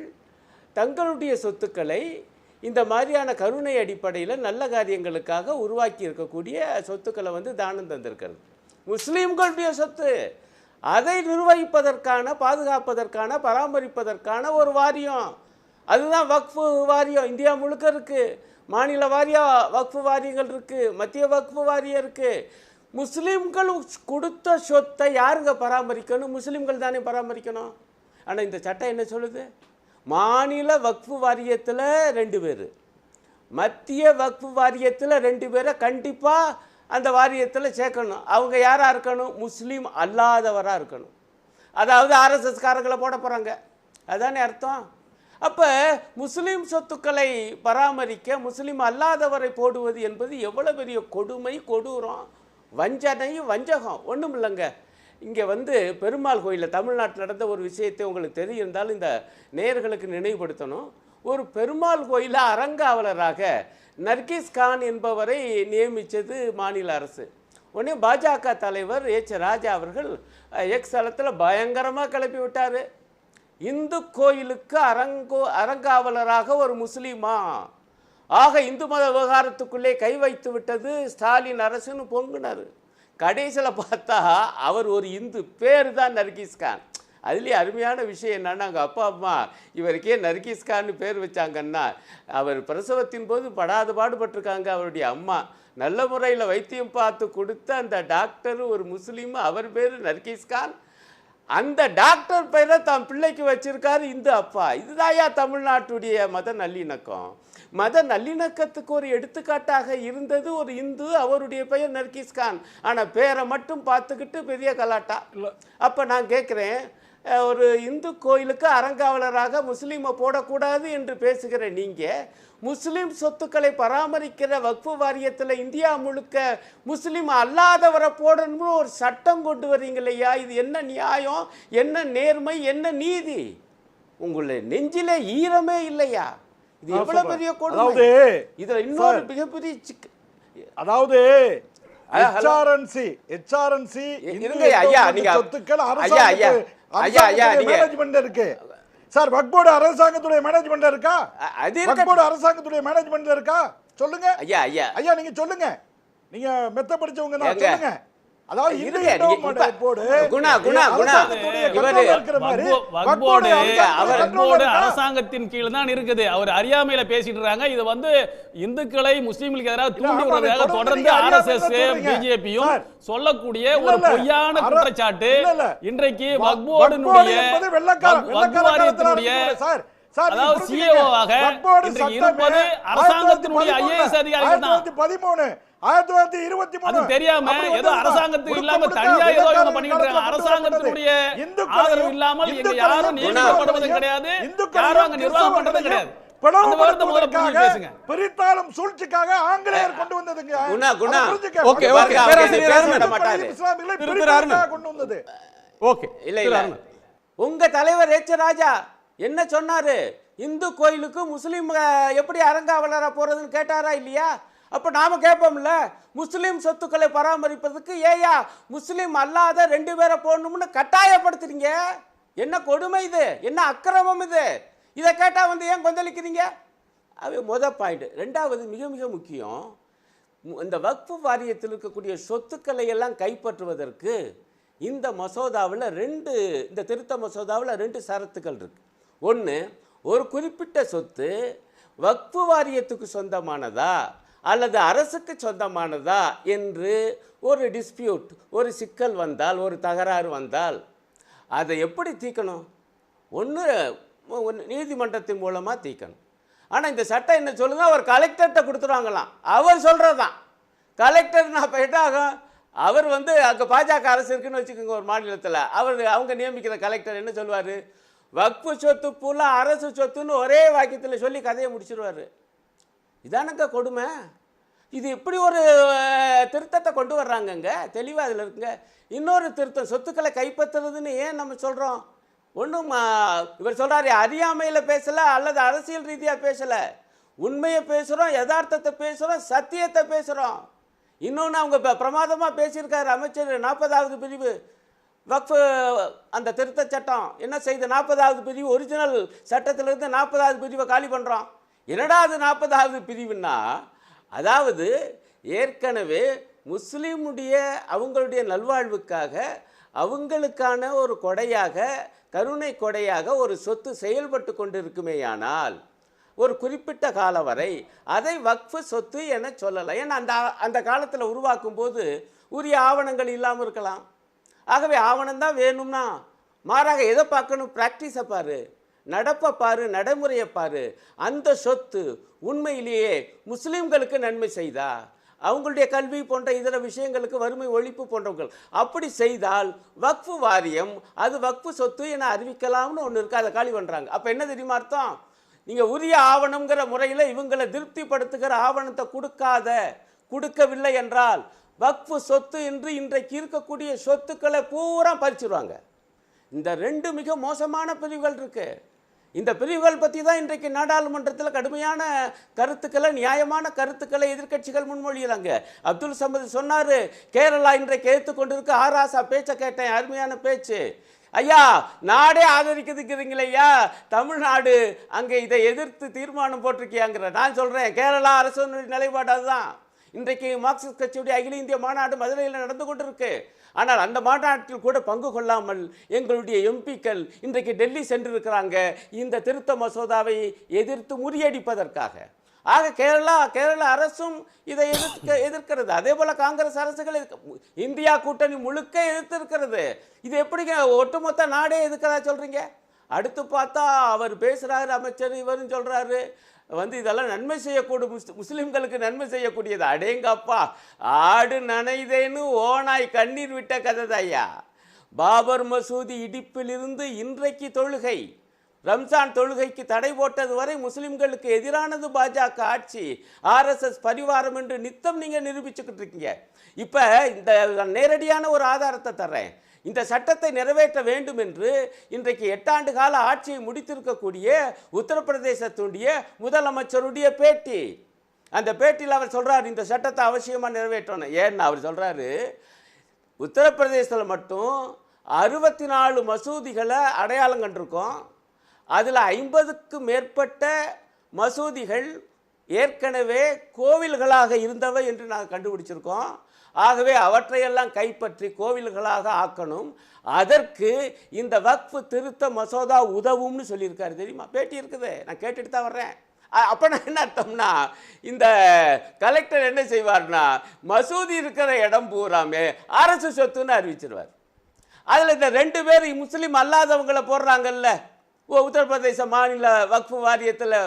Speaker 10: தங்களுடைய சொத்துக்களை இந்த மாதிரியான கருணை அடிப்படையில் நல்ல காரியங்களுக்காக உருவாக்கி இருக்கக்கூடிய சொத்துக்களை வந்து தானம் தந்திருக்கிறது. முஸ்லீம்களுடைய சொத்து, அதை நிர்வகிப்பதற்கான, பாதுகாப்பதற்கான, பராமரிப்பதற்கான ஒரு வாரியம், அதுதான் வக்ஃபு வாரியம். இந்தியா முழுக்க இருக்குது. மாநில வாரிய வக்ஃபு வாரியங்கள் இருக்குது, மத்திய வக்ஃபு வாரியம் இருக்குது. முஸ்லீம்கள் கொடுத்த சொத்தை யாருங்க பராமரிக்கணும்? முஸ்லீம்கள் தானே பராமரிக்கணும். ஆனால் இந்த சட்டம் என்ன சொல்லுது? மாநில வக்ஃபு வாரியத்தில் 2 பேர், மத்திய வக்ஃபு வாரியத்தில் 2 பேரை கண்டிப்பாக அந்த வாரியத்தில் சேர்க்கணும். அவங்க யாராக இருக்கணும்? முஸ்லீம் அல்லாதவராக இருக்கணும். அதாவது RSS காரங்களை போட போகிறாங்க, அதுதானே அர்த்தம். அப்போ முஸ்லீம் சொத்துக்களை பராமரிக்க முஸ்லீம் அல்லாதவரை போடுவது என்பது எவ்வளோ பெரிய கொடுமை, கொடூரம், வஞ்சனை, வஞ்சகம். ஒன்றும் இல்லைங்க. இங்கே வந்து பெருமாள் கோயிலில் தமிழ்நாட்டில் நடந்த ஒரு விஷயத்தை உங்களுக்கு தெரியிருந்தாலும் இந்த நேயர்களுக்கு நினைவுபடுத்தணும். ஒரு பெருமாள் கோயிலில் அறங்காவலராக நர்கிஸ் கான் என்பவரை நியமித்தது மாநில அரசு. உடனே பாஜக தலைவர் H. ராஜா அவர்கள் எக்ஸ் தளத்தில் பயங்கரமாக கிளப்பி விட்டார். இந்து கோயிலுக்கு அறங்காவலராக ஒரு முஸ்லீமா, ஆக இந்து மத விவகாரத்துக்குள்ளே கை வைத்து விட்டது ஸ்டாலின் அரசுன்னு பொங்குனார். கடைசியில் பார்த்தா அவர் ஒரு இந்து, பேர் தான் நர்கிஸ் கான். அதுலேயே அருமையான விஷயம் என்னன்னா, அங்கே அப்பா அம்மா இவருக்கே நர்கிஸ் கான்னு பேர் வச்சாங்கன்னா, அவர் பிரசவத்தின் போது படாத பாடுபட்டிருக்காங்க. அவருடைய அம்மா நல்ல முறையில் வைத்தியம் பார்த்து கொடுத்த அந்த டாக்டர் ஒரு முஸ்லீம், அவர் பேர் நர்கிஸ் கான். அந்த டாக்டர் பெயரை தன் பிள்ளைக்கு வச்சிருக்காரு இந்து அப்பா. இதுதாயா தமிழ்நாட்டுடைய மத நல்லிணக்கம். மத நல்லிணக்கத்துக்கு ஒரு எடுத்துக்காட்டாக இருந்தது ஒரு இந்து, அவருடைய பெயர் நர்கிஸ் கான். ஆனால் பேரை மட்டும் பார்த்துக்கிட்டு பெரிய கலாட்டா. அப்போ நான் கேட்குறேன், ஒரு இந்து கோயிலுக்கு அறங்காவலராக முஸ்லீமை போடக்கூடாது என்று பேசுகிற நீங்கள், முஸ்லீம் சொத்துக்களை பராமரிக்கிற வக்ஃபு வாரியத்தில் இந்தியா முழுக்க முஸ்லீம் அல்லாதவரை போடணும்னு ஒரு சட்டம் கொண்டு வர்றீங்க இல்லையா? இது என்ன நியாயம், என்ன நேர்மை, என்ன நீதி? உங்களை நெஞ்சிலே ஈரமே இல்லையா? இது எவ்வளவு பெரிய கொடுமை. இதுல இன்னொரு மிகப்பெரிய
Speaker 9: அதாவது சொத்துக்கள் மேனேஜ்மெண்ட் இருக்கு சார். வக்ஃப் போர்டு அரசாங்கத்துடைய மேனேஜ்மெண்ட் இருக்கா? வக்ஃப் போர்டு அரசாங்கத்துடைய மேனேஜ்மெண்ட்ல இருக்கா? சொல்லுங்க ஐயா. ஐயா ஐயா நீங்க சொல்லுங்க, நீங்க மெத்த படிச்சவங்க தான் சொல்லுங்க. அதாவது
Speaker 8: அரசாங்கத்தின் கீழ் தான் இருக்குது. அவர் அறியாமையில பேசிட்டு இருக்காங்க. இது வந்து இந்துக்களை முஸ்லிம்களுக்கு எதிராக தூண்டி விடுறதாக தொடர்ந்து RSS பிஜேபியும் சொல்லக்கூடிய ஒரு பொய்யான குற்றச்சாட்டு. இன்றைக்கு வக்ஃப் போர்டினுடைய அதாவது சிஏஓவாக இன்றைக்கு இருப்பது அரசாங்கத்தினுடைய ஐஏஎஸ் அதிகாரிகள் தான்.
Speaker 9: 13 1923
Speaker 8: அது தெரியாம ஏதோ அரசாங்கத்துக்கு இல்லாம தனியா ஏதோ இவங்க பண்ணிட்டு இருக்காங்க. அரசாங்கத்தினுடைய ஆதரவு இல்லாமல் இங்க யாரும் நியமிக்கப்படுவது கிடையாது, யாரும் அங்க நிர்வாகம் பண்றது கிடையாது.
Speaker 9: பிரித்தாலும் சூழ்ச்சிக்காக ஆங்கிலேயர் கொண்டு வந்ததுங்க.
Speaker 7: ஓகே ஓகே
Speaker 9: கொண்டு வந்தது.
Speaker 7: ஓகே
Speaker 10: இல்ல இல்ல உங்க தலைவர் எச் ராஜா என்ன சொன்னாரு? இந்து கோயிலுக்கு முஸ்லீம் எப்படி அரங்காவலரா போறதுன்னு கேட்டாரா இல்லையா? அப்ப நாம கேட்போம்ல, முஸ்லீம் சொத்துக்களை பராமரிப்பதற்கு ஏயா முஸ்லீம் அல்லாத 2 பேரை போடணும்னு கட்டாயப்படுத்துறீங்க? என்ன கொடுமை இது, என்ன அக்கிரமம் இது? இதை கேட்டா ஏன் கொந்தளிக்கிறீங்க? அது முதல் பாயிண்ட். ரெண்டாவது மிக மிக முக்கியம், இந்த வக்ஃபு வாரியத்தில் இருக்கக்கூடிய சொத்துக்களை எல்லாம் கைப்பற்றுவதற்கு இந்த மசோதாவில் இந்த திருத்த மசோதாவில் 2 சரத்துக்கள் இருக்கு. ஒன்று, ஒரு குறிப்பிட்ட சொத்து வக்ஃபு வாரியத்துக்கு சொந்தமானதா அல்லது அரசுக்கு சொந்தமானதா என்று ஒரு டிஸ்பியூட், ஒரு சிக்கல் வந்தால், ஒரு தகராறு வந்தால் அதை எப்படி தீர்க்கணும்? ஒன்று நீதிமன்றத்தின் மூலமாக தீர்க்கணும். ஆனால் இந்த சட்டம் என்ன சொல்லுங்க, அவர் கலெக்டர்கிட்ட கொடுத்துருவாங்களாம். அவர் சொல்கிறதான் கலெக்டர். நான் போயிட்டாகும் அவர் அங்கே பாஜக அரசு இருக்குன்னு வச்சுக்கோங்க ஒரு மாநிலத்தில், அவங்க நியமிக்கிற கலெக்டர் என்ன சொல்லுவார்? வக்ஃபு சொத்து பூரா அரசு சொத்துன்னு ஒரே வாக்கியத்தில் சொல்லி கதையை முடிச்சிருவார். இதானங்க கொடுமை. இது இப்படி ஒரு திருத்தத்தை கொண்டு வர்றாங்கங்க, தெளிவாக அதில் இருக்குங்க. இன்னொரு திருத்தம், சொத்துக்களை கைப்பற்றுறதுன்னு ஏன் நம்ம சொல்கிறோம்? ஒன்றும் இவர் சொல்கிறாரு அறியாமையில் பேசலை அல்லது அரசியல் ரீதியாக பேசலை, உண்மையை பேசுகிறோம், யதார்த்தத்தை பேசுகிறோம், சத்தியத்தை பேசுகிறோம். இன்னொன்று அவங்க பிரமாதமாக பேசியிருக்காரு அமைச்சர். 40வது பிரிவு வக்ஃபு அந்த திருத்த சட்டம் என்ன செய்த? 40வது பிரிவு ஒரிஜினல் சட்டத்திலிருந்து 40வது பிரிவை காலி பண்ணுறோம். என்னடா அது 40வது பிரிவுன்னா, அதாவது ஏற்கனவே முஸ்லீமுடைய அவங்களுடைய நல்வாழ்வுக்காக அவங்களுக்கான ஒரு கொடையாக, கருணை கொடையாக ஒரு சொத்து செயல்பட்டு கொண்டிருக்குமேயானால் ஒரு குறிப்பிட்ட காலம் வரை அதை வக்ஃபு சொத்து என சொல்லலாம். ஏன்னா அந்த காலத்தில் உருவாக்கும் போது உரிய ஆவணங்கள் இல்லாமல் இருக்கலாம். ஆகவே ஆவணம் தான் வேணும்னா, மாறாக எதை பார்க்கணும்? ப்ராக்டிஸை பாரு, நடப்பை பாரு, நடைமுறையை பாரு. அந்த சொத்து உண்மையிலேயே முஸ்லீம்களுக்கு நன்மை செய்தா, அவங்களுடைய கல்வி போன்ற இதர விஷயங்களுக்கு, வறுமை ஒழிப்பு போன்றவர்கள் அப்படி செய்தால் வக்ஃபு வாரியம் அது வக்ஃபு சொத்து என அறிவிக்கலாம்னு ஒன்று இருக்குது. அதை காலி பண்ணுறாங்க. அப்போ என்ன தெரியுமா அர்த்தம்? நீங்கள் உரிய ஆவணங்கிற முறையில் இவங்களை திருப்திப்படுத்துகிற ஆவணத்தை கொடுக்கவில்லை என்றால் வக்ஃபு சொத்து என்று இன்றைக்கு இருக்கக்கூடிய சொத்துக்களை பூரா பறிச்சிருவாங்க. இந்த 2 மிக மோசமான பிரிவுகள் இருக்கு. இந்த பிரிவுகள் பற்றி தான் இன்றைக்கு நாடாளுமன்றத்தில் கடுமையான கருத்துக்களை, நியாயமான கருத்துக்களை எதிர்க்கட்சிகள் முன்மொழிகிறாங்க. அப்துல் சமது சொன்னார், கேரளா இன்றைக்கு ஏற்றுக்கொண்டிருக்க ஆராசா பேச்சை கேட்டேன், அருமையான பேச்சு. ஐயா நாடே ஆதரிக்கிறதுக்குறீங்களே ஐயா, தமிழ்நாடு அங்கே இதை எதிர்த்து தீர்மானம் போட்டிருக்கியாங்கிற. நான் சொல்கிறேன், கேரளா அரசனுடைய நிலைப்பாடு அதுதான். இன்றைக்கு மார்க்சிஸ்ட் கட்சியுடைய அகில இந்திய மாநாடு மதுரையில் நடந்து கொண்டிருக்கு. ஆனால் அந்த மாநாட்டில் கூட பங்கு கொள்ளாமல் எங்களுடைய எம்பிக்கள் இன்றைக்கு டெல்லி சென்றிருக்கிறாங்க இந்த திருத்த மசோதாவை எதிர்த்து முறியடிப்பதற்காக. ஆக கேரளா அரசும் இதை எதிர்க்கிறது. அதே போல காங்கிரஸ் அரசுகள் இந்தியா கூட்டணி முழுக்க எதிர்த்திருக்கிறது. இது எப்படிங்க ஒட்டுமொத்த நாடே எதிர்க்கிறதா சொல்றீங்க? அடுத்து பார்த்தா அவர் பேசுறாரு, அமைச்சர் இவரும் சொல்றாரு இதெல்லாம் நன்மை செய்யக்கூடும், முஸ்லிம்களுக்கு நன்மை செய்யக்கூடியது. அடேங்கப்பா, ஆடு நனைதேன்னு ஓனாய் கண்ணீர் விட்ட கதை தாய்யா. பாபர் மசூதி இடிப்பிலிருந்து இன்றைக்கு தொழுகை, ரம்ஜான் தொழுகைக்கு தடை போட்டது வரை முஸ்லிம்களுக்கு எதிரானது பாஜக ஆட்சி, ஆர்எஸ்எஸ் பரிவாரம் என்று நித்தம் நீங்க நிரூபிச்சுக்கிட்டு இருக்கீங்க. இப்ப இந்த நேரடியான ஒரு ஆதாரத்தை தர்றேன். இந்த சட்டத்தை நிறைவேற்ற வேண்டும் என்று இன்றைக்கு 8 ஆண்டு கால ஆட்சியை முடித்திருக்கக்கூடிய உத்தரப்பிரதேசத்துடைய முதலமைச்சருடைய பேட்டி. அந்த பேட்டியில் அவர் சொல்றாரு இந்த சட்டத்தை அவசியமாக நிறைவேற்றணும். ஏன்னா அவர் சொல்றாரு, உத்தரப்பிரதேசத்தில் மட்டும் 64 மசூதிகளை அடையாளம் கண்டிருக்கோம். அதில் 50க்கும் மேற்பட்ட மசூதிகள் ஏற்கனவே கோவில்களாக இருந்தவை என்று நாங்கள் கண்டுபிடிச்சிருக்கோம். ஆகவே அவற்றையெல்லாம் கைப்பற்றி கோவில்களாக ஆக்கணும். அதற்கு இந்த வக்ஃபு திருத்த மசோதா உதவும்னு சொல்லியிருக்காரு. தெரியுமா? பேட்டி இருக்குது, நான் கேட்டுட்டு தான் வர்றேன். அப்போ நான் என்ன அர்த்தம்னா, இந்த கலெக்டர் என்ன செய்வார்னா மசூதி இருக்கிற இடம் பூராமே அரசு சொத்துன்னு அறிவிச்சிருவார். அதில் இந்த 2 பேர் முஸ்லீம் அல்லாதவங்களை போடுறாங்கல்ல, உத்தரப்பிரதேச மாநில வக்ஃபு வாரியத்தில்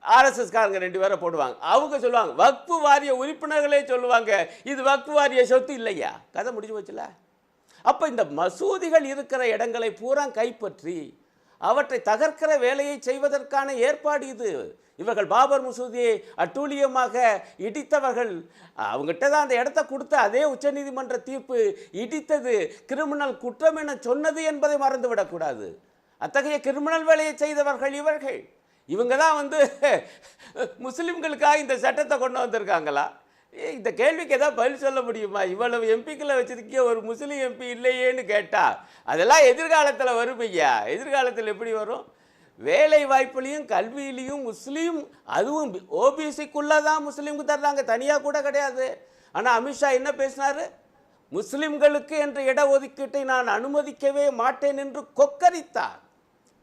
Speaker 10: ஆர்எஸ்எஸ் காரங்க 2 பேரை போடுவாங்க. அவங்க சொல்லுவாங்க, வக்ஃபு வாரிய உறுப்பினர்களே சொல்லுவாங்க, இது வக்ஃபு வாரிய சொத்து இல்லையா, கதை முடிஞ்சு போச்சுல. அப்போ இந்த மசூதிகள் இருக்கிற இடங்களை பூரா கைப்பற்றி அவற்றை தகர்க்கிற வேலையை செய்வதற்கான ஏற்பாடு இது. இவர்கள் பாபர் மசூதியை அட்டூழியமாக இடித்தவர்கள், அவங்ககிட்ட தான் அந்த இடத்த கொடுத்த அதே உச்சநீதிமன்ற தீர்ப்பு இடித்தது கிரிமினல் குற்றம் என சொன்னது என்பதை மறந்துவிடக்கூடாது. அத்தகைய கிரிமினல் வேலையை செய்தவர்கள் இவர்கள். இவங்க தான் வந்து முஸ்லிம்களுக்காக இந்த சட்டத்தை கொண்டு வந்திருக்காங்களா? இந்த கேள்விக்கு ஏதாவது பதில் சொல்ல முடியுமா? இவ்வளவு எம்பிக்களை வச்சிருக்க ஒரு முஸ்லீம் எம்பி இல்லையேன்னு கேட்டா அதெல்லாம் எதிர்காலத்தில் வரும் ஐயா. எதிர்காலத்தில் எப்படி வரும்? வேலை வாய்ப்புலையும் கல்வியிலையும் முஸ்லீம், அதுவும் ஓபிசிக்குள்ளே தான் முஸ்லீமுக்கு தர்றாங்க, தனியாக கூட கிடையாது. ஆனால் அமித்ஷா என்ன பேசினார்? முஸ்லிம்களுக்கு என்ற இடஒதுக்கீட்டை நான் அனுமதிக்கவே மாட்டேன் என்று கொக்கரித்தார்.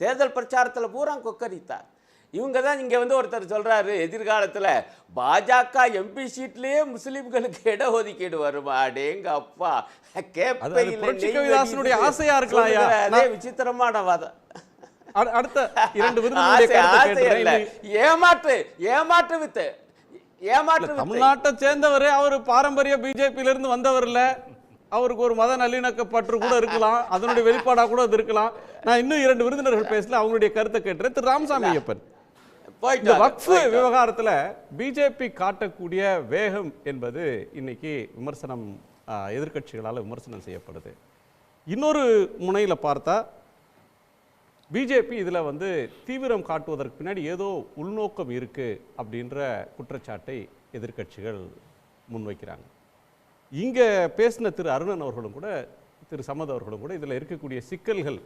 Speaker 10: தேர்தல் பிரச்சாரத்தில் பூரா கொக்கரித்தார். இவங்க தான் இங்கே வந்து ஒருத்தர் சொல்கிறாரு, எதிர்காலத்தில் பாஜக எம்பி சீட்லேயே முஸ்லீம்களுக்கு இடஒதுக்கீடு வருமா? அடேங்க அப்பா,
Speaker 7: புரட்சிகவிதாசனுடைய ஆசையா இருக்கலாம்.
Speaker 10: அதே விசித்திரமான வாதம்.
Speaker 7: அடுத்த 2 விருது
Speaker 10: ஏமாற்று வித்து.
Speaker 7: தமிழ்நாட்டை சேர்ந்தவர், அவர் பாரம்பரிய பிஜேபியில இருந்து வந்தவர் இல்ல, அவருக்கு ஒரு மத நல்லிணக்கப்பற்று கூட இருக்கலாம், அதனுடைய வெளிப்பாடா கூட அது இருக்கலாம். நான் இன்னும் 2 விருந்தினர்கள் பேசல, அவங்களுடைய கருத்தை கேட்டுறேன். திரு ராமசாமி ஐயப்பன், இந்த வக்ஃபு விவகாரத்தில் பிஜேபி காட்டக்கூடிய வேகம் என்பது இன்னைக்கு விமர்சனம், எதிர்க்கட்சிகளால் விமர்சனம் செய்யப்படுது. இன்னொரு முனையில் பார்த்தா பிஜேபி இதில் வந்து தீவிரம் காட்டுவதற்கு பின்னாடி ஏதோ உள்நோக்கம் இருக்குது அப்படின்ற குற்றச்சாட்டை எதிர்க்கட்சிகள் முன்வைக்கிறாங்க. இங்கே பேசின திரு அருணன் அவர்களும் கூட, திரு சமத் அவர்களும் கூட இதில் இருக்கக்கூடிய சிக்கல்கள்,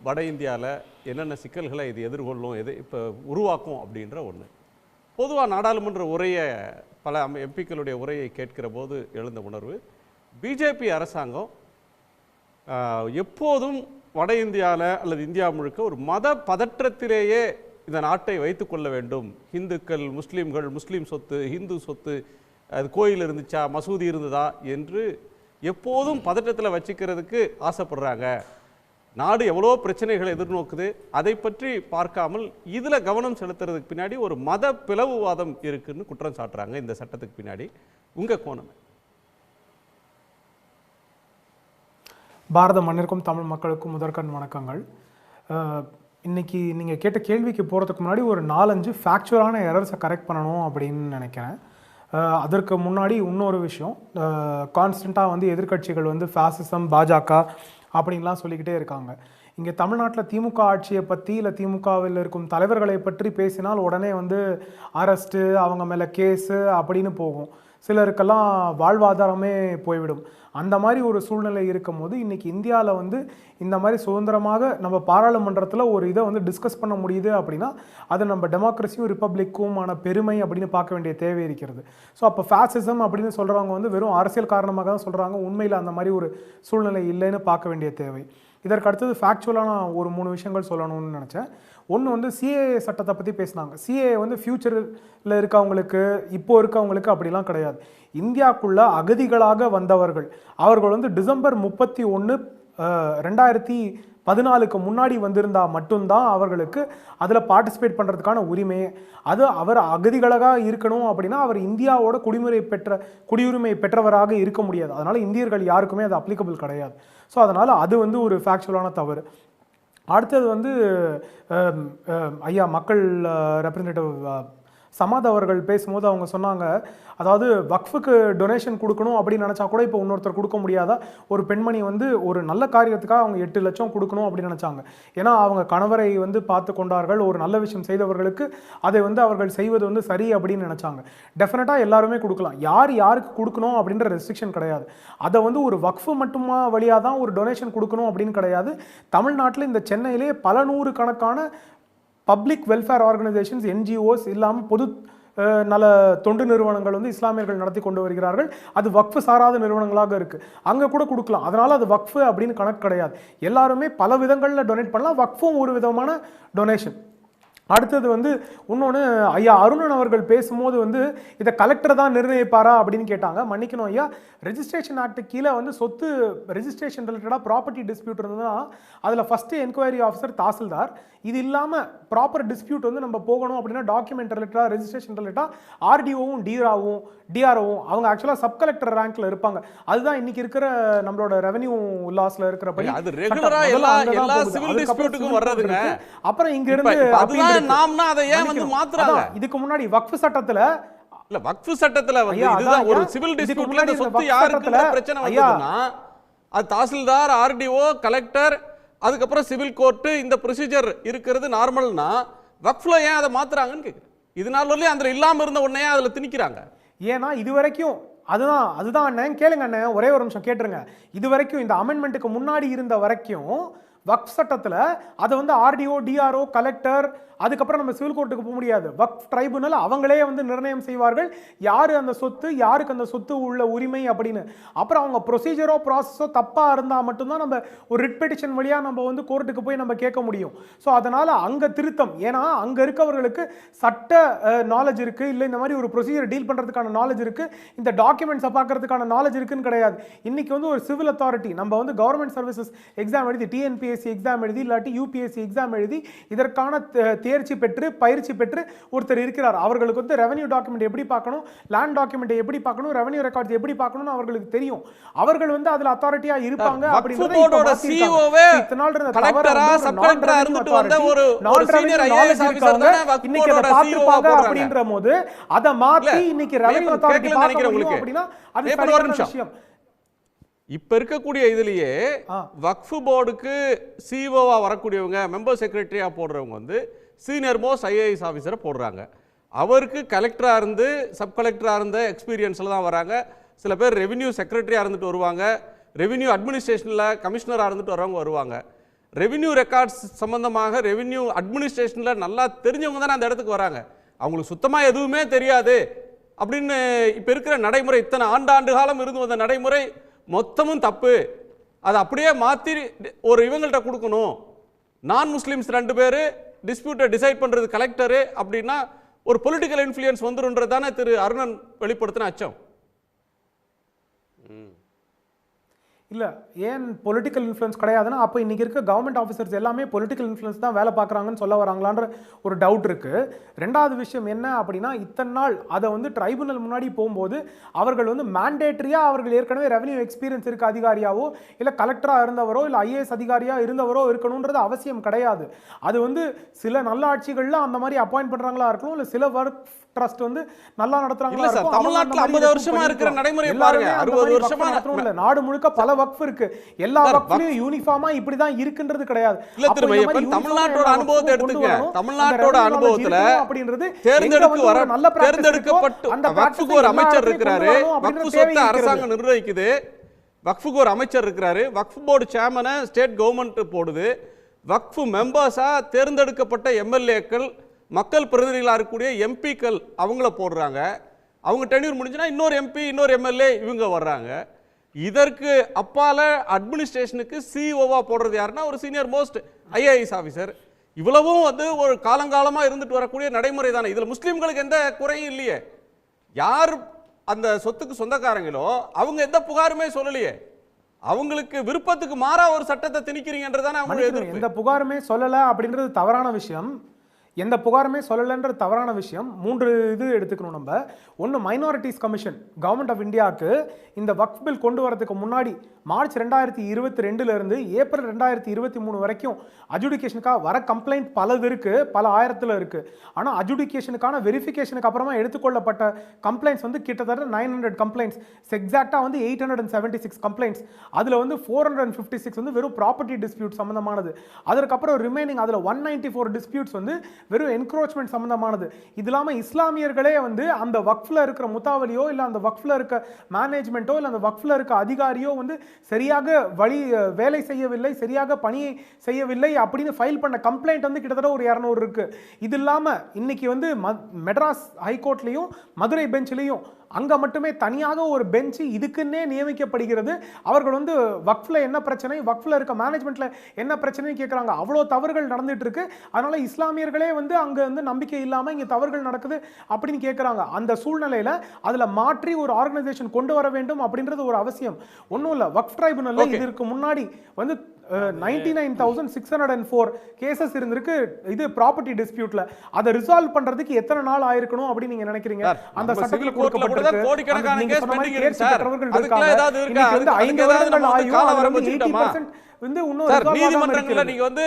Speaker 7: வட இந்தியாவில் என்னென்ன சிக்கல்களை இது எதிர்கொள்ளும், இப்போ உருவாக்கும் அப்படின்ற ஒன்று. பொதுவாக நாடாளுமன்ற உரையை, பல எம்பிக்களுடைய உரையை கேட்கிற போது எழுந்த உணர்வு, பிஜேபி அரசாங்கம் எப்போதும் வட இந்தியாவில் அல்லது இந்தியா முழுக்க ஒரு மத பதற்றத்திலேயே இந்த நாட்டை வைத்து கொள்ள வேண்டும். இந்துக்கள், முஸ்லீம்கள், முஸ்லீம் சொத்து, ஹிந்து சொத்து, அது கோயில் இருந்துச்சா, மசூதி இருந்ததா என்று எப்போதும் பதற்றத்தில் வச்சுக்கிறதுக்கு ஆசைப்படுறாங்க. நாடு எவ்வளோ பிரச்சனைகளை எதிர்நோக்குது, அதை பற்றி பார்க்காமல் இதில் கவனம் செலுத்துறதுக்கு பின்னாடி ஒரு மத பிளவுவாதம் இருக்குன்னு குற்றம் சாட்டுறாங்க. இந்த சட்டத்துக்கு பின்னாடி உங்கள் கோணம்?
Speaker 11: பாரத மண்ணிற்கும் தமிழ் மக்களுக்கும் முதற்கண் வணக்கங்கள். இன்றைக்கி நீங்கள் கேட்ட கேள்விக்கு போகிறதுக்கு முன்னாடி ஒரு 4-5 ஃபேக்சுவலான எரர்ஸை கரெக்ட் பண்ணணும் அப்படின்னு நினைக்கிறேன். அதற்கு முன்னாடி இன்னொரு விஷயம், கான்ஸ்டண்ட்டாக வந்து எதிர்க்கட்சிகள் வந்து ஃபேசிசம், பாஜக அப்படின்லாம் சொல்லிக்கிட்டே இருக்காங்க. இங்கே தமிழ்நாட்டில் திமுக ஆட்சியை பற்றி இல்லை திமுகவில் இருக்கும் தலைவர்களை பற்றி பேசினால் உடனே வந்து அரெஸ்ட்டு, அவங்க மேலே கேஸு அப்படின்னு போகும். சிலருக்கெல்லாம் வாழ்வாதாரமே போய்விடும். அந்த மாதிரி ஒரு சூழ்நிலை இருக்கும் போது இன்றைக்கி இந்தியாவில் வந்து இந்த மாதிரி சுதந்திரமாக நம்ம பாராளுமன்றத்தில் ஒரு இதை வந்து டிஸ்கஸ் பண்ண முடியுது அப்படின்னா அது நம்ம டெமோக்ரஸியும் ரிப்பப்ளிக்குமான பெருமை அப்படின்னு பார்க்க வேண்டிய தேவை இருக்கிறது. ஸோ அப்போ ஃபேசிசம் அப்படின்னு சொல்கிறவங்க வந்து வெறும் அரசியல் காரணமாக தான் சொல்கிறாங்க, உண்மையில் அந்த மாதிரி ஒரு சூழ்நிலை இல்லைன்னு பார்க்க வேண்டிய தேவை. இதற்கு அடுத்தது ஃபேக்சுவலான ஒரு 3 விஷயங்கள் சொல்லணும்னு நினச்சேன். ஒன்று வந்து சிஏஏ சட்டத்தை பற்றி பேசினாங்க. சிஏஏ வந்து ஃப்யூச்சரில் இருக்கவங்களுக்கு, இப்போ இருக்கவங்களுக்கு அப்படிலாம் கிடையாது. இந்தியாவுக்குள்ளே அகதிகளாக வந்தவர்கள், அவர்கள் வந்து டிசம்பர் 31, 2014 முன்னாடி வந்திருந்தால் மட்டும்தான் அவர்களுக்கு அதில் பார்ட்டிசிபேட் பண்ணுறதுக்கான உரிமையே. அது அவர் அகதிகளாக இருக்கணும் அப்படின்னா அவர் இந்தியாவோட குடியுரிமை பெற்றவராக இருக்க முடியாது. அதனால் இந்தியர்கள் யாருக்குமே அது அப்ளிகபிள் கிடையாது. ஸோ அதனால் அது வந்து ஒரு ஃபேக்சுவலான தவறு. அடுத்தது வந்து ஐயா மக்கள் ரெப்ரசன்டேட்டிவ் சமாத் அவர்கள் பேசும்போது அவங்க சொன்னாங்க, அதாவது வக்ஃபுக்கு டொனேஷன் கொடுக்கணும் அப்படின்னு நினச்சா கூட இப்போ இன்னொருத்தர் கொடுக்க முடியாதா? ஒரு பெண்மணி வந்து ஒரு நல்ல காரியத்துக்காக அவங்க 8 லட்சம் கொடுக்கணும் அப்படின்னு நினச்சாங்க. ஏன்னா அவங்க கணவரை வந்து பார்த்து கொண்டார்கள், ஒரு நல்ல விஷயம் செய்தவர்களுக்கு அதை வந்து அவர்கள் செய்வது வந்து சரி அப்படின்னு நினச்சாங்க. டெஃபினட்டாக எல்லாருமே கொடுக்கலாம், யாருக்கு கொடுக்கணும் அப்படின்ற ரெஸ்ட்ரிக்ஷன் கிடையாது. அதை வந்து ஒரு வக்ஃபு மட்டுமா வழியாக தான் ஒரு டொனேஷன் கொடுக்கணும் அப்படின்னு கிடையாது. தமிழ்நாட்டில் இந்த சென்னையிலே பல 100 கணக்கான பப்ளிக் வெல்ஃபேர் ஆர்கனைசேஷன்ஸ், என்ஜிஓஸ் இல்லாமல் பொது நல தொண்டு நிறுவனங்கள் வந்து இஸ்லாமியர்கள் நடத்தி கொண்டு வருகிறார்கள். அது வக்ஃபு சாராத நிறுவனங்களாக இருக்குது, அங்கே கூட கொடுக்கலாம். அதனால் அது வக்ஃபு அப்படின்னு கணக்கு கிடையாது. எல்லாருமே பல விதங்களில் டொனேட் பண்ணலாம். வக்ஃபும் ஒரு விதமான டொனேஷன். அடுத்தது வந்து இன்னொன்று ஐயா அருணன் அவர்கள் பேசும்போது வந்து இதை கலெக்டர் தான் நிர்ணயிப்பாரா அப்படின்னு கேட்டாங்க. மன்னிக்கணும் ஐயா, ரெஜிஸ்ட்ரேஷன் ஆக்ட் கீழே வந்து சொத்து ரெஜிஸ்ட்ரேஷன் ரிலேட்டடாக ப்ராப்பர்ட்டி டிஸ்பியூட் இருந்ததுன்னா அதில் ஃபஸ்ட்டு என்கொயரி ஆஃபீஸர் தாசில்தார். இது இல்லாமல் ப்ராப்பர் டிஸ்பியூட் வந்து நம்ம போகணும் அப்படின்னா டாக்குமெண்ட் ரிலேட்டடாக ரெஜிஸ்ட்ரேஷன் ரிலேட்டடாக ஆர்டிஓவும் டிஆர்ஓவும் அவங்க ஆக்சுவலாக சப் கலெக்டர் ரேங்க்ல இருப்பாங்க. அதுதான் இன்னைக்கு இருக்கிற நம்மளோட ரெவென்யூ லாஸ்ல இருக்கிறபடி
Speaker 7: அது ரெகுலரா எல்லா சிவில் டிஸ்பியூட்டுக்கும் வர்றதுங்க.
Speaker 11: அப்புறம் இங்க இருந்து
Speaker 7: நாம்னா அதை ஏன் வந்து மாத்துறாங்க?
Speaker 11: இதுக்கு முன்னாடி வக்ஃப் சட்டத்துல
Speaker 7: இல்ல வக்ஃப் சட்டத்துல வந்து இதுதான் ஒரு சிவில் டிஸ்பியூட்ல இந்த சொத்து யாருக்கு பிரச்சனை வந்ததுன்னா அது தாசில்தார், ஆர்டிஓ, கலெக்டர், அதுக்கப்புறம் சிவில் கோர்ட், இந்த ப்ரொசீஜர் இருக்கிறது நார்மல்னா வக்ஃப்ல ஏன் அதை மாத்துறாங்கன்னு கேக்குறேன். இதனால வரலையே அந்த இல்லாம இருந்த உடனே அதுல திணிக்கிறாங்க.
Speaker 11: ஏன்னா இது வரைக்கும் அதுதான் அண்ணன் கேளுங்க அண்ணன், ஒரே ஒரு நிமிஷம் கேட்டுருங்க. இது வரைக்கும் இந்த அமெண்ட்மெண்ட்டுக்கு முன்னாடி இருந்த வரைக்கும் வக்ஃப் சட்டத்தில் அதை வந்து ஆர்டிஓ, டிஆர்ஓ, கலெக்டர், அதுக்கப்புறம் நம்ம சிவில் கோர்ட்டுக்கு போக முடியாது. வக்ஃப் ட்ரைபுனல் அவங்களே வந்து நிர்ணயம் செய்வார்கள் யார் அந்த சொத்து, யாருக்கு அந்த சொத்து உள்ள உரிமை அப்படின்னு. அப்புறம் அவங்க ப்ரொசீஜரோ ப்ராசஸோ தப்பாக இருந்தால் மட்டும்தான் நம்ம ஒரு ரிட் பெட்டிஷன் வழியாக நம்ம வந்து கோர்ட்டுக்கு போய் நம்ம கேட்க முடியும். ஸோ அதனால் அங்கே திருத்தம், ஏன்னா அங்கே இருக்கவர்களுக்கு சட்ட நாலேஜ் இருக்குது, இல்லை இந்த மாதிரி ஒரு ப்ரொசீஜர் டீல் பண்ணுறதுக்கான நாலேஜ் இருக்குது, இந்த டாக்குமெண்ட்ஸை பார்க்கறதுக்கான நாலேஜ் இருக்குன்னு கிடையாது. இன்றைக்கி வந்து ஒரு சிவில் அத்தாரிட்டி நம்ம வந்து கவர்மெண்ட் சர்வீசஸ் எக்ஸாம் எழுதி, டிஎன்பிஎஸ்சி எக்ஸாம் எழுதி, இல்லாட்டி யூபிஎஸ்சி எக்ஸாம் எழுதி இதற்கான தேர்ச்சி பெற்று பயிற்சி பெற்று ஒருத்தர் இருக்கிறார். அவர்களுக்கு வந்து ரெவென்யூ டாக்குமெண்ட் எப்படி பார்க்கணும், லேண்ட் டாக்குமெண்ட் எப்படி பார்க்கணும், ரெவென்யூ ரெக்கார்ட்ஸ் எப்படி பார்க்கணும்னு அவர்களுக்கு தெரியும். அவர்கள் வந்து அதுல அத்தாரிட்டியா இருப்பாங்க. அப்படின்றது அப்படின்ற போது அதை மாத்தி இன்னைக்கு ரெவென்யூ அத்தாரிட்டி பார்க்க முடியும் அப்படின்னா அது சரியான விஷயம்.
Speaker 7: இப்ப இருக்கக்கூடிய இதுலயே வக்ஃப் போர்டுக்கு சிஓவா வரக்கூடியவங்க, மெம்பர் செக்ரட்டரியா போடுறவங்க வந்து சீனியர் மோஸ்ட் ஐஏஎஸ் ஆஃபீஸரை போடுறாங்க. அவருக்கு கலெக்டராக இருந்து சப் கலெக்டராக இருந்த எக்ஸ்பீரியன்ஸில் தான் வராங்க. சில பேர் ரெவென்யூ செக்ரட்டரியாக இருந்துட்டு வருவாங்க, ரெவென்யூ அட்மினிஸ்ட்ரேஷனில் கமிஷனராக இருந்துட்டு வரவங்க வருவாங்க. ரெவென்யூ ரெக்கார்ட்ஸ் சம்பந்தமாக ரெவென்யூ அட்மினிஸ்ட்ரேஷனில் நல்லா தெரிஞ்சவங்க தானே அந்த இடத்துக்கு வராங்க. அவங்களுக்கு சுத்தமாக எதுவுமே தெரியாது அப்படின்னு இப்போ இருக்கிற நடைமுறை, இத்தனை ஆண்டு காலம் இருந்து வந்த நடைமுறை மொத்தமும் தப்பு. அதை அப்படியே மாற்றி ஒரு இவங்கள்ட்ட கொடுக்கணும். நான் முஸ்லீம்ஸ் 2 பேர் டிஸ்பியூட்டை டிசைட் பண்ணுறது கலெக்டரு அப்படின்னா ஒரு பொலிட்டிக்கல் இன்ஃப்ளூயன்ஸ் வந்துருன்றது தானே திரு அருணன் வெளிப்படுத்தின அச்சம்.
Speaker 11: இல்லை, ஏன் பொலிட்டிக்கல் இன்ஃப்ளூயன்ஸ் கிடையாதுன்னா அப்போ இன்றைக்கி இருக்க கவர்மெண்ட் ஆஃபீஸர்ஸ் எல்லாமே பொலிட்டிக்கல் இன்ஃப்ளூயன்ஸ் தான் வேலை பார்க்குறாங்கன்னு சொல்ல வராங்களான்ற ஒரு டவுட் இருக்குது. ரெண்டாவது விஷயம் என்ன அப்படின்னா, இத்தனை நாள் அதை வந்து ட்ரைபுனல் முன்னாடி போகும்போது அவர்கள் வந்து மேண்டேட்டரியாக அவர்கள் ஏற்கனவே ரெவென்யூ எக்ஸ்பீரியன்ஸ் இருக்க அதிகாரியாவோ இல்லை கலெக்டராக இருந்தவரோ இல்லை ஐஏஎஸ் அதிகாரியாக இருந்தவரோ இருக்கணுன்றது அவசியம் கிடையாது. அது வந்து சில நல்ல ஆட்சிகளில் அந்த மாதிரி அப்பாயிண்ட் பண்ணுறாங்களா இருக்கணும், இல்லை சில ஒர்க் ட்ரஸ்ட் வந்து நல்லா நடத்துறாங்களா இருக்கும்.
Speaker 7: தமிழ்நாட்டுல 50 வருஷமா இருக்கிற நடைமுறை பாருங்க, 60 வருஷமா
Speaker 11: இல்ல, நாடு முழுக்க பல வக்ஃப் இருக்கு. எல்லா வக்ஃப்லயும் யூனிஃபார்மா இப்படி தான் இருக்குன்றது கிடையாது.
Speaker 7: இல்ல திருமையப்பன், தமிழ்நாட்டோட அனுபவத்தை எடுத்துங்க. தமிழ்நாட்டோட அனுபவத்துல அப்படின்றது தேர்ந்தெடுக்கப்பட்டு வக்ஃபுக்கு ஒரு அமைச்சர் இருக்கிறாரு, வக்ஃப் சொத்தை அரசாங்கம் நிர்வகிக்குது, வக்ஃபுக்கு ஒரு அமைச்சர் இருக்கிறாரு, வக்ஃப் போர்டு சேர்மனை ஸ்டேட் கவர்மெண்ட் போடுது, வக்ஃப் மெம்பர்ஸா தேர்ந்தெடுக்கப்பட்ட எம்எல்ஏக்கள், மக்கள் பிரதிநிதிகளாக இருக்கக்கூடிய எம்பிக்கள் அவங்கள போடுறாங்க. அவங்க டென்யூர் முடிஞ்சுன்னா இன்னொரு எம்பி, இன்னொரு எம்எல்ஏ இவங்க வர்றாங்க. இதற்கு அப்பால அட்மினிஸ்ட்ரேஷனுக்கு சிஓவா போடுறது யாருன்னா ஒரு சீனியர் மோஸ்ட் ஐஏஎஸ் ஆஃபீஸர். இவ்வளவும் வந்து ஒரு காலங்காலமாக இருந்துட்டு வரக்கூடிய நடைமுறை தானே. இதில் முஸ்லீம்களுக்கு எந்த குறையும் இல்லையே. யார் அந்த சொத்துக்கு சொந்தக்காரங்களோ அவங்க எந்த புகாருமே சொல்லலையே. அவங்களுக்கு விருப்பத்துக்கு மாறா ஒரு சட்டத்தை திணிக்கிறீங்கன்றதானே அவங்க எதிர்ப்பு.
Speaker 11: எந்த புகாருமே சொல்லலை அப்படின்றது தவறான விஷயம். எந்த புகாருமே சொல்லலைன்றது தவறான விஷயம். 3 இது எடுத்துக்கணும் நம்ம. ஒன்று, மைனாரிட்டிஸ் கமிஷன் கவர்மெண்ட் ஆஃப் இந்தியாவுக்கு இந்த வக்ஃப் பில் கொண்டு வரதுக்கு முன்னாடி மார்ச் 2022 ஏப்ரல் 2023 வரைக்கும் அட்ஜுடிகேஷனுக்காக வர கம்ப்ளைண்ட் பலது இருக்குது, பல ஆயிரத்தில் இருக்குது. ஆனால் அட்ஜுடிகேஷனுக்கான வெரிஃபிகேஷனுக்கு அப்புறமா எடுத்துக்கொள்ளப்பட்ட கம்ப்ளைண்ட்ஸ் வந்து கிட்டத்தட்ட 900 கம்ப்ளைண்ட்ஸ், எக்ஸாக்டாக வந்து 876 கம்ப்ளைண்ட்ஸ். அதில் வந்து 456 வந்து வெறும் ப்ராப்பர்ட்டி டிஸ்பியூட் சம்மந்தமானது. அதற்கப்புறம் ரிமைனிங் அதில் 194 டிஸ்பியூட்ஸ் வந்து வெறும் என்க்ரோச்மெண்ட் சம்பந்தமானது. இது இல்லாமல் இஸ்லாமியர்களே வந்து அந்த வக்ஃப்ல இருக்கிற முத்தாவலியோ இல்லை அந்த வக்ஃப்ல இருக்க மேனேஜ்மெண்ட்டோ இல்லை அந்த வக்ஃப்ல இருக்க அதிகாரியோ வந்து சரியாக வேலை செய்யவில்லை, சரியாக பணியை செய்யவில்லை அப்படின்னு ஃபைல் பண்ண கம்ப்ளைண்ட் வந்து கிட்டத்தட்ட ஒரு 200 இருக்கு. இது இல்லாமல் இன்னைக்கு வந்து மெட்ராஸ் ஹைகோர்ட்லையும் மதுரை பெஞ்சிலையும் அங்கே மட்டுமே தனியாக ஒரு பெஞ்சு இதுக்குன்னே நியமிக்கப்படுகிறது. அவர்கள் வந்து வக்ஃபில் என்ன பிரச்சனை, வக்ஃபில் இருக்க மேனேஜ்மெண்ட்டில் என்ன பிரச்சனைன்னு கேட்குறாங்க. அவ்வளோ தவறுகள் நடந்துட்டு இருக்கு. அதனால இஸ்லாமியர்களே வந்து அங்கே வந்து நம்பிக்கை இல்லாமல் இங்கே தவறுகள் நடக்குது அப்படின்னு கேட்குறாங்க. அந்த சூழ்நிலையில் அதில் மாற்றி ஒரு ஆர்கனைசேஷன் கொண்டு வர வேண்டும் அப்படின்றது ஒரு அவசியம். ஒன்றும் இல்லை, வக்ஃப் ட்ரைபுனல்ல இதற்கு முன்னாடி வந்து 99,604 கேசஸ் இருந்திருக்கு இது ப்ராப்பர்ட்டி டிஸ்பியூட்ல. அதை ரிசால்வ் பண்றதுக்கு எத்தனை நாள் ஆயிருக்கணும் அப்படின்னு நீங்க நினைக்கிறீங்க? அந்த சட்டத்தில் கொடுக்கப்பட்டிருக்கு கோடிக்கணக்கான கேஸ் பெண்டிங் இருக்கு சார். அதுக்குள்ள ஏதாவது இருக்கா? வந்து 5 வருடங்கள் ஆயும் அதுல வந்து 80% வந்து இன்னும்
Speaker 12: நீதிமன்றங்கள்ல நீங்க வந்து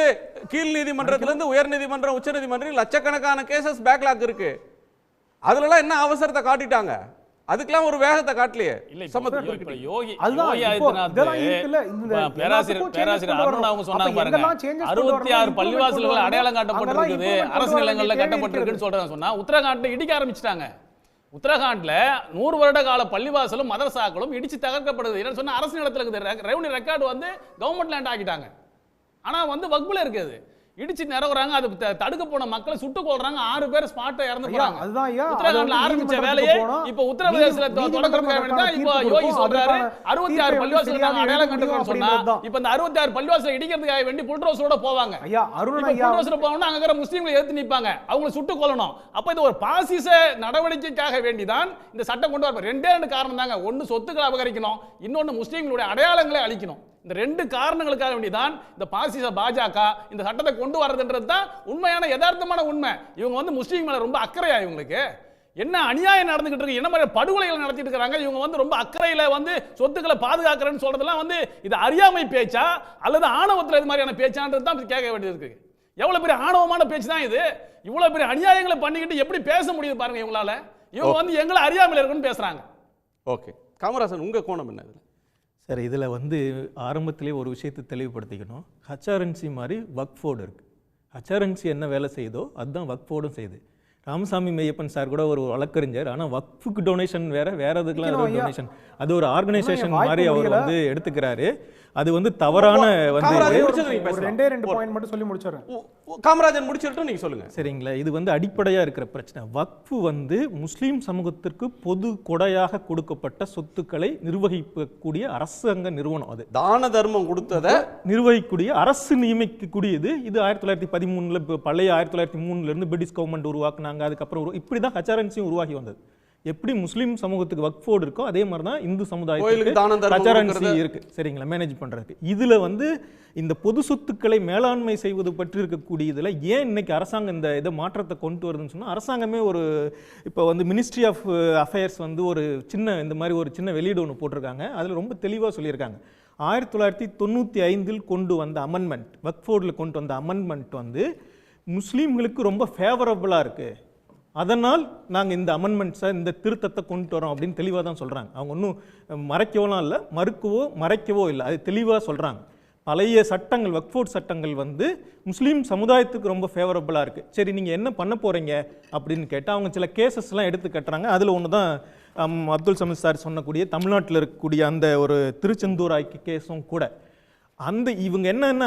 Speaker 12: கீழ் நீதிமன்றத்துல இருந்து உயர் நீதிமன்றம் உச்ச நீதிமன்றம் லட்சக்கணக்கான கேசஸ் பேக்லாக் இருக்கு. அதுலலாம் என்ன அவசரத்தை காட்டிட்டாங்க? அதுக்கெல்லாம் ஒரு வேகத்தை காட்டலையே.
Speaker 8: யோகி ஆதித்யநாத் பேராசிரியர் அருண் அவங்க சொன்னாங்க பாருங்க, 66 பள்ளிவாசல்கள் அடையாளம் காட்டப்பட்டிருக்குது, அரசு நிலங்கள்ல கட்டப்பட்டிருக்குன்னு சொல்றாங்க. சொன்னா உத்தரகாண்ட்ல இடிக்க ஆரம்பிச்சிட்டாங்க. உத்தரகாண்ட்ல 100 வருட கால பள்ளிவாசலும் மதரசாக்களும் இடிச்சு தகர்க்கப்படுது. என்ன சொன்னா அரசு நிலத்துல இருக்குது, ரெவன்யூ ரெக்கார்டு வந்து கவர்மெண்ட் லேண்ட் ஆக்கிட்டாங்க. ஆனா வந்து வக்ஃப்ல இருக்குது, இடிச்சு நிறவுறாங்க. அது தடுக்க போன மக்களை சுட்டு கொல்றாங்க. 6 பேர் ஸ்பாட்ல இறந்து போறாங்க. அதுதான் ஐயா உத்தரகாண்ட்ல ஆரம்பிச்ச வேலையே இப்ப உத்தரப்பிரதேசல தொடர்ந்து வேண்டியதா. இப்ப யோகி சொல்றாரு 66 பள்ளிவாசல் நாங்க அடையாளம் கண்டுறோம்னு சொன்னா இப்ப இந்த 66 பள்ளிவாசலை இடிக்கிறதுக்காக வேண்டி புல்ட்ரோஸரோட போவாங்க. ஐயா அருண் ஐயா புல்ட்ரோஸரோட போனா அங்க இருக்கிற முஸ்லிம்களை எதிர்த்து நிப்பாங்க, அவங்களை சுட்டு கொல்லணும். அப்ப இது ஒரு பாசிச நடவடிக்கைக்காக வேண்டிதான் இந்த சட்டம் கொண்டு வர. ரெண்டே காரணம் தாங்க. ஒன்னு சொத்துக்களை அபகரிக்கணும், இன்னொன்னு முஸ்லிம்களுடைய அடையாளங்களை அழிக்கணும். இந்த 2 காரணங்களுக்காக வேண்டிதான் இந்த பாசிச பாஜக இந்த சட்டத்தை கொண்டு வரதுன்றது தான் உண்மையான யதார்த்தமான உண்மை. இவங்க வந்து முஸ்லீம் மேல ரொம்ப அக்கறையா, இவங்களுக்கு என்ன அநியாயம் நடந்துகிட்டு இருக்கு, என்ன மாதிரி படுகொலைகள் நடத்திட்டு இருக்காங்க, இவங்க வந்து ரொம்ப அக்கறையில வந்து சொத்துக்களை பாதுகாக்கிறேன்னு சொல்றதெல்லாம் வந்து இது அறியாமை பேச்சா அல்லது ஆணவத்தில் இது மாதிரியான பேச்சான்றது தான் கேட்க வேண்டியது இருக்கு. எவ்வளவு பெரிய ஆணவமான பேச்சு தான் இது. இவ்வளவு பெரிய அநியாயங்களை பண்ணிக்கிட்டு எப்படி பேச முடியுது பாருங்க இவங்களால. இவங்க வந்து எங்களை அறியாமையில் இருக்குன்னு பேசுறாங்க.
Speaker 12: ஓகே காமராசன், உங்க கோணம் என்ன?
Speaker 13: சார் இதில் வந்து ஆரம்பத்திலே ஒரு விஷயத்தை தெளிவுபடுத்திக்கணும். ஹச்ஆர்என்சி மாதிரி வக்ஃபோர்டு இருக்குது. ஹச்ஆர்என்சி என்ன வேலை செய்யுதோ அதுதான் வக்ஃபோர்டும் செய்யுது. ராமசாமி மெய்யப்பன் சார் கூட ஒரு வழக்கறிஞர், ஆனால் வக்ஃபுக்கு டொனேஷன் வேற எதுக்கெல்லாம் டொனேஷன், அது ஒரு ஆர்கனைசேஷன் மாதிரி அவர் வந்து எடுத்துக்கிறாரு. அது வந்து தவறான வந்து
Speaker 12: காமராஜன் முடிச்சிட்டு நீங்க சொல்லுங்க
Speaker 13: சரிங்களா. இது வந்து அடிப்படையா இருக்கிற பிரச்சனை. வக்ஃபு வந்து முஸ்லீம் சமூகத்திற்கு பொது கொடையாக கொடுக்கப்பட்ட சொத்துக்களை நிர்வகிக்கக்கூடிய அரசாங்க நிறுவனம். அது
Speaker 12: தான தர்மம் கொடுத்ததை
Speaker 13: நிர்வகிக்கக்கூடிய அரசு நியமிக்கக்கூடியது. இது 1913 பழைய 1903 இருந்து பிரிட்டிஷ் கவர்மெண்ட் உருவாக்குனாங்க. அதுக்கப்புறம் இப்படிதான் ஹச்ஆர்என்சியும் உருவாகி வந்தது. எப்படி முஸ்லீம் சமூகத்துக்கு வக்ஃபோர்டு இருக்கோ அதே மாதிரி தான் இந்து சமுதாயத்துக்கு ஹச்ஆர்என்சி இருக்கு சரிங்களா, மேனேஜ் பண்றதுக்கு. இதுல வந்து இந்த பொது சொத்துக்களை மேலாண்மை செய்வது பற்றி இருக்கக்கூடிய இதில் ஏன் இன்னைக்கு அரசாங்கம் இந்த இதை மாற்றத்தை கொண்டு வருதுன்னு சொன்னால், அரசாங்கமே ஒரு இப்போ வந்து மினிஸ்ட்ரி ஆஃப் அஃபேர்ஸ் வந்து ஒரு சின்ன இந்த மாதிரி ஒரு சின்ன வெளியீடு ஒன்று போட்டிருக்காங்க. அதில் ரொம்ப தெளிவாக சொல்லியிருக்காங்க. 1995 கொண்டு வந்த அமெண்ட்மெண்ட், வக்ஃபோர்டில் கொண்டு வந்த அமெண்ட்மெண்ட் வந்து முஸ்லீம்களுக்கு ரொம்ப ஃபேவரபுளாக இருக்குது. அதனால் நாங்கள் இந்த அமெண்ட்மெண்ட்ஸை இந்த திருத்தத்தை கொண்டு வரோம் அப்படின்னு தெளிவாக தான் சொல்கிறாங்க. அவங்க ஒன்றும் மறைக்கவோலாம் இல்லை, மறைக்கவோ இல்லை, அது தெளிவாக சொல்கிறாங்க. பழைய சட்டங்கள் வக்ஃபோர்ட் சட்டங்கள் வந்து முஸ்லீம் சமுதாயத்துக்கு ரொம்ப ஃபேவரபுளாக இருக்குது. சரி நீங்கள் என்ன பண்ண போகிறீங்க அப்படின்னு கேட்டால் அவங்க சில கேசஸ்லாம் எடுத்து கட்டுறாங்க. அதில் ஒன்று தான் அப்துல் சமீத் சார் சொன்னக்கூடிய தமிழ்நாட்டில் இருக்கக்கூடிய அந்த ஒரு திருச்செந்தூர் ஆய்க்கு கேஸும் கூட. அந்த இவங்க என்னன்னா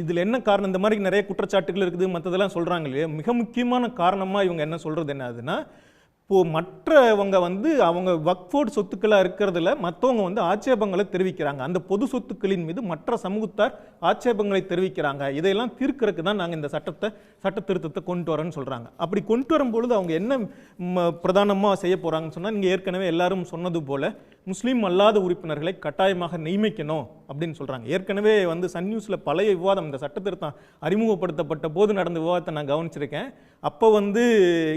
Speaker 13: இதில் என்ன காரணம், இந்த மாதிரி நிறைய குற்றச்சாட்டுகள் இருக்குது மற்றதெல்லாம் சொல்கிறாங்க இல்லையா. மிக முக்கியமான காரணமாக இவங்க என்ன சொல்கிறது என்னதுன்னா, இப்போது மற்றவங்க வந்து அவங்க வக்ஃபோர்ட் சொத்துக்களாக இருக்கிறதுல மற்றவங்க வந்து ஆட்சேபங்களை தெரிவிக்கிறாங்க. அந்த பொது சொத்துக்களின் மீது மற்ற சமூகத்தார் ஆட்சேபங்களை தெரிவிக்கிறாங்க. இதையெல்லாம் தீர்க்கறதுக்கு தான் நாங்கள் இந்த சட்ட திருத்தத்தை கொண்டு வரேன்னு சொல்கிறாங்க. அப்படி கொண்டு வரும்பொழுது அவங்க என்ன பிரதானமாக செய்ய போகிறாங்கன்னு சொன்னால், நீங்கள் ஏற்கனவே எல்லாரும் சொன்னது போல் முஸ்லீம் அல்லாத உறுப்பினர்களை கட்டாயமாக நியமிக்கணும் அப்படின்னு சொல்கிறாங்க. ஏற்கனவே வந்து சன் நியூஸில் பழைய விவாதம், இந்த சட்ட திருத்தம் அறிமுகப்படுத்தப்பட்ட போது நடந்த விவாதத்தை நான் கவனிச்சிருக்கேன். அப்போ வந்து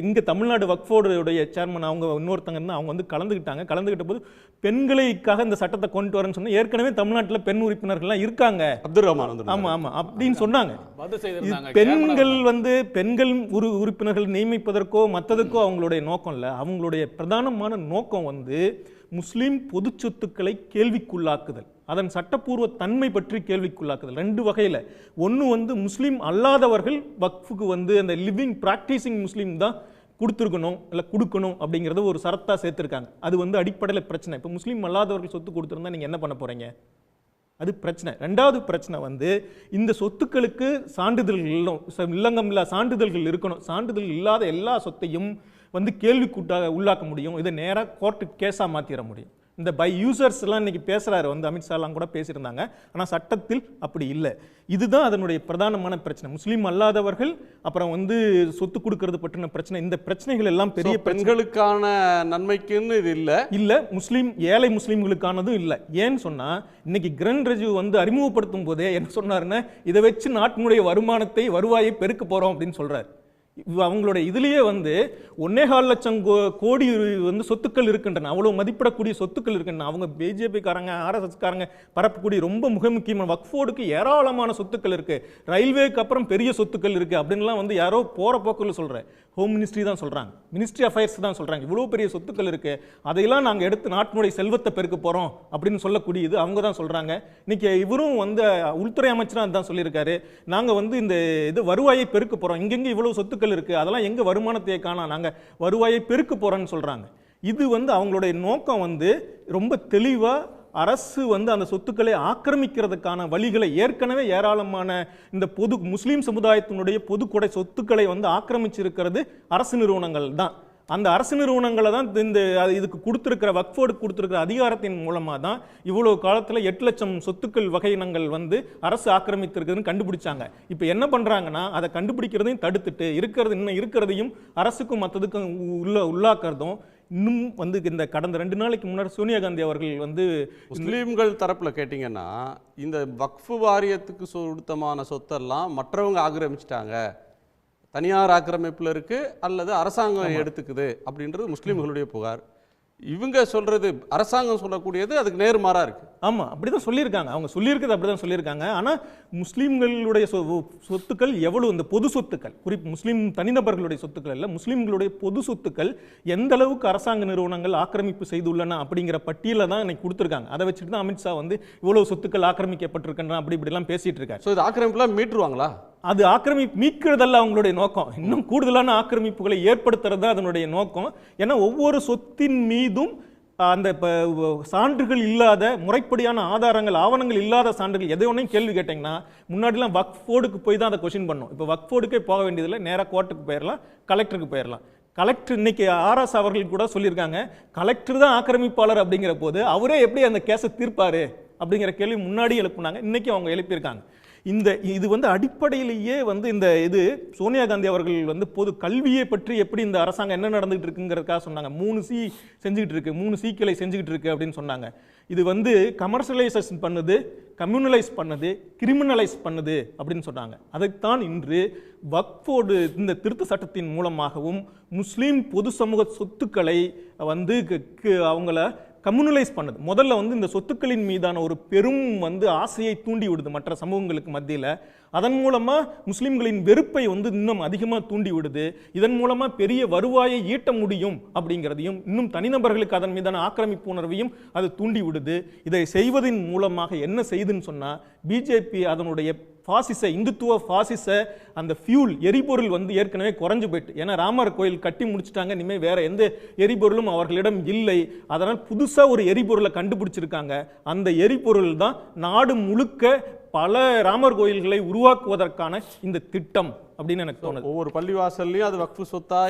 Speaker 13: இங்கே தமிழ்நாடு வக்ஃபோர்டுடைய சேர்மன் அவங்க இன்னொருத்தங்கன்னா அவங்க வந்து கலந்துக்கிட்ட போது பெண்களுக்காக இந்த சட்டத்தை கொண்டு வரேன்னு சொன்னால், ஏற்கனவே தமிழ்நாட்டில் பெண் உறுப்பினர்கள்லாம் இருக்காங்க,
Speaker 12: அப்துல் ரஹ்மான்
Speaker 13: ஆமாம் அப்படின்னு சொன்னாங்க. பெண்கள் வந்து பெண்கள் உறுப்பினர்கள் நியமிப்பதற்கோ மற்றதுக்கோ அவங்களுடைய நோக்கம் இல்லை. அவங்களுடைய பிரதானமான நோக்கம் வந்து முஸ்லீம் பொது சொத்துக்களை கேள்விக்குள்ளாக்குதல், அதன் சட்டப்பூர்வ தன்மை பற்றி கேள்விக்குள்ளாக்குதல். 2 வகையில். ஒன்று வந்து முஸ்லீம் அல்லாதவர்கள் வக்ஃபுக்கு வந்து அந்த லிவிங் ப்ராக்டிசிங் முஸ்லீம் தான் கொடுக்கணும் அப்படிங்கிறத ஒரு சரத்தாக சேர்த்துருக்காங்க. அது வந்து அடிப்படையில் பிரச்சனை. இப்போ முஸ்லீம் அல்லாதவர்கள் சொத்து கொடுத்துருந்தா நீங்கள் என்ன பண்ண போகிறீங்க, அது பிரச்சனை. 2வது பிரச்சனை வந்து இந்த சொத்துக்களுக்கு சான்றிதழ்கள் இல்லங்கமில்லா சான்றிதழ்கள் இருக்கணும். சான்றிதழ் இல்லாத எல்லா சொத்தையும் வந்து கேள்விக்குட்டாக உள்ளாக்க முடியும். இதை நேராக கோர்ட்டு கேஸாக மாற்றிட முடியும். இந்த பை யூசர்ஸ்லாம் இன்னைக்கு பேசுகிறாரு, வந்து அமித்ஷாலாம் கூட பேசியிருந்தாங்க. ஆனால் சட்டத்தில் அப்படி இல்லை. இதுதான் அதனுடைய பிரதானமான பிரச்சனை. முஸ்லீம் அல்லாதவர்கள் அப்புறம் வந்து சொத்து கொடுக்கறது பற்றின பிரச்சனை, இந்த பிரச்சனைகள் எல்லாம் பெரிய
Speaker 7: பெண்களுக்கான நன்மைக்குன்னு இது இல்லை
Speaker 13: முஸ்லீம் ஏழை முஸ்லீம்களுக்கானதும் இல்லை. ஏன்னு சொன்னால் இன்னைக்கு கிரண் ரிஜிஜு வந்து அறிமுகப்படுத்தும் போதே என்ன சொன்னாருன்னா, இதை வச்சு நாட்டினுடைய வருவாயை பெருக்க போகிறோம் அப்படின்னு சொல்கிறார். அவங்களுடைய இதுலேயே வந்து 1.25 லட்சம் கோடி வந்து சொத்துக்கள் இருக்கின்றன, அவ்வளோ மதிப்பிடக்கூடிய சொத்துக்கள் இருக்கின்றன. அவங்க பிஜேபிக்காரங்க ஆர்எஸ்எஸ்காரங்க பரப்பக்கூடிய ரொம்ப முக்கியமான வக்ஃபோர்டுக்கு ஏராளமான சொத்துக்கள் இருக்குது, ரயில்வேக்கு அப்புறம் பெரிய சொத்துக்கள் இருக்குது அப்படின்லாம் வந்து யாரோ போகிற போக்கில் சொல்கிறேன். ஹோம் மினிஸ்ட்ரி தான் சொல்கிறாங்க, மினிஸ்ட்ரி அஃபேர்ஸ் தான் சொல்கிறாங்க. இவ்வளோ பெரிய சொத்துக்கள் இருக்குது, அதையெல்லாம் நாங்கள் எடுத்து நாட்டினுடைய செல்வத்தை பெருக்க போகிறோம் அப்படின்னு சொல்லக்கூடியது அவங்க தான் சொல்கிறாங்க. இன்றைக்கி இவரும் வந்து உள்துறை அமைச்சராக அதுதான் சொல்லியிருக்காரு, நாங்கள் வந்து இந்த இது வருவாயை பெருக்க போகிறோம், இங்கெங்கே இவ்வளோ சொத்துக்கள் இருக்குது, அதெல்லாம் எங்கே வருமானத்தை காணோம், நாங்கள் வருவாயை பெருக்க போகிறோன்னு சொல்கிறாங்க. இது வந்து அவங்களுடைய நோக்கம் வந்து ரொம்ப தெளிவாக அரசு வந்து அந்த சொத்துக்களை ஆக்கிரமிக்கிறதுக்கான வழிகளை ஏற்கனவே ஏராளமான இந்த முஸ்லீம் சமுதாயத்தினுடைய பொதுக்குடை சொத்துக்களை வந்து ஆக்கிரமிச்சிருக்கிறது அரசு நிறுவனங்கள் தான். அந்த அரசு நிறுவனங்களை தான் இந்த இதுக்கு கொடுத்துருக்கிற வக்ஃபோர்டுக்கு கொடுத்துருக்கிற அதிகாரத்தின் மூலமாக தான் இவ்வளோ காலத்தில் 8 லட்சம் சொத்துக்கள் வகையினங்கள் வந்து அரசு ஆக்கிரமித்திருக்குதுன்னு கண்டுபிடிச்சாங்க. இப்போ என்ன பண்ணுறாங்கன்னா, அதை கண்டுபிடிக்கிறதையும் தடுத்துட்டு இன்னும் இருக்கிறதையும் அரசுக்கும் மற்றதுக்கும் உள்ளாக்குறதும் இன்னும் வந்து இந்த கடந்த 2 நாளைக்கு முன்னாடி சோனியா காந்தி அவர்கள் வந்து
Speaker 7: முஸ்லீம்கள் தரப்பில் கேட்டிங்கன்னா, இந்த வக்ஃபு வாரியத்துக்கு சொந்தமான சொத்தெல்லாம் மற்றவங்க ஆக்கிரமிச்சிட்டாங்க, தனியார் ஆக்கிரமிப்பில் இருக்குது அல்லது அரசாங்கம் எடுத்துக்குது அப்படின்றது முஸ்லீம்களுடைய புகார். இவங்க சொல்றது அரசாங்கம் சொல்லக்கூடியது அதுக்கு நேர்மாறாக இருக்குது.
Speaker 13: ஆமாம், அப்படி தான் சொல்லியிருக்காங்க. அவங்க சொல்லியிருக்கிறது அப்படி தான் சொல்லியிருக்காங்க. ஆனால் முஸ்லீம்களுடைய சொத்துக்கள் எவ்வளோ, இந்த பொது சொத்துக்கள், முஸ்லீம் தனிநபர்களுடைய சொத்துக்கள் இல்லை, முஸ்லீம்களுடைய பொது சொத்துக்கள் எந்த அளவுக்கு அரசாங்க நிறுவனங்கள் ஆக்கிரமிப்பு செய்துள்ளன அப்படிங்கிற பட்டியலை தான் இன்னைக்கு கொடுத்துருக்காங்க. அதை வச்சுட்டு தான் அமித்ஷா வந்து இவ்வளோ சொத்துக்கள் ஆக்கிரமிக்கப்பட்டிருக்கின்றன அப்படி இப்படிலாம் பேசிகிட்டு இருக்காரு.
Speaker 7: ஸோ இது ஆக்கிரமிப்புலாம் மீட்டுருவாங்களா?
Speaker 13: அது மீட்கிறதல்ல அவங்களுடைய நோக்கம், இன்னும் கூடுதலான ஆக்கிரமிப்புகளை ஏற்படுத்துறது தான் அதனுடைய நோக்கம். ஏன்னா ஒவ்வொரு சொத்தின் மீதும் அந்த சான்றுகள் இல்லாத, முறைப்படியான ஆதாரங்கள் ஆவணங்கள் இல்லாத சான்றுகள் எதை ஒன்றையும் கேள்வி கேட்டிங்கன்னா, முன்னாடிலாம் வக்ஃபோர்டுக்கு போய் தான் அதை கொஸ்டின் பண்ணோம். இப்போ வக்ஃபோர்டுக்கே போக வேண்டியதில்லை, நேராக கோர்ட்டுக்கு போயிடலாம், கலெக்டருக்கு போயிடலாம். கலெக்டர் இன்னைக்கு ஆர்எஸ் அவர்கள் கூட சொல்லியிருக்காங்க, கலெக்டர் தான் ஆக்கிரமிப்பாளர் அப்படிங்கிற போது அவரே எப்படி அந்த கேஸை தீர்ப்பாரு அப்படிங்கிற கேள்வி முன்னாடி எழுப்புனாங்க, இன்னைக்கு அவங்க எழுப்பியிருக்காங்க. இது வந்து அடிப்படையிலேயே வந்து இந்த இது சோனியா காந்தி அவர்கள் வந்து பொது கல்வியை பற்றி எப்படி இந்த அரசாங்கம் என்ன நடந்துகிட்டு இருக்குங்கிறதுக்காக சொன்னாங்க. 3 C செஞ்சுக்கிட்டு இருக்கு, 3 Cக்களை செஞ்சுக்கிட்டு இருக்கு அப்படின்னு சொன்னாங்க. இது வந்து கமர்ஷியலைசேஷன் பண்ணுது, கம்யூனலைஸ் பண்ணுது, கிரிமினலைஸ் பண்ணுது அப்படின்னு சொன்னாங்க. அதைத்தான் இன்று வக்ஃபோர்டு இந்த திருத்த சட்டத்தின் மூலமாகவும் முஸ்லீம் பொது சமூக சொத்துக்களை வந்து அவங்கள கம்யூனலைஸ் பண்ணுது. முதல்ல வந்து இந்த சொத்துக்களின் மீதான ஒரு பெரும் வந்து ஆசையை தூண்டி விடுது மற்ற சமூகங்களுக்கு மத்தியில். அதன் மூலமாக முஸ்லீம்களின் வெறுப்பை வந்து இன்னும் அதிகமாக தூண்டி விடுது. இதன் மூலமாக பெரிய வருவாயை ஈட்ட முடியும் அப்படிங்கிறதையும், இன்னும் தனிநபர்களுக்கு அதன் மீதான ஆக்கிரமிப்பு உணர்வையும் அது தூண்டி விடுது. இதை செய்வதன் மூலமாக என்ன செய்துன்னு சொன்னால், பிஜேபி அதனுடைய பாசிச இந்துத்துவ பாசிச அந்த ஃபியூல் எரிபொருள் வந்து ஏற்கனவே குறைஞ்சு போயிட்டு, ஏன்னா ராமர் கோயில் கட்டி முடிச்சுட்டாங்க, இனிமேல் வேற எந்த எரிபொருளும் அவர்களிடம் இல்லை. அதனால் புதுசாக ஒரு எரிபொருளை கண்டுபிடிச்சிருக்காங்க. அந்த எரிபொருள் தான் நாடு முழுக்க பல ராமர் கோயில்களை உருவாக்குவதற்கான இந்த திட்டம் அப்படின்னு எனக்கு தோணுது.
Speaker 7: ஒவ்வொரு பள்ளிவாசல்லையும் அது வக்ஃபு சொத்தா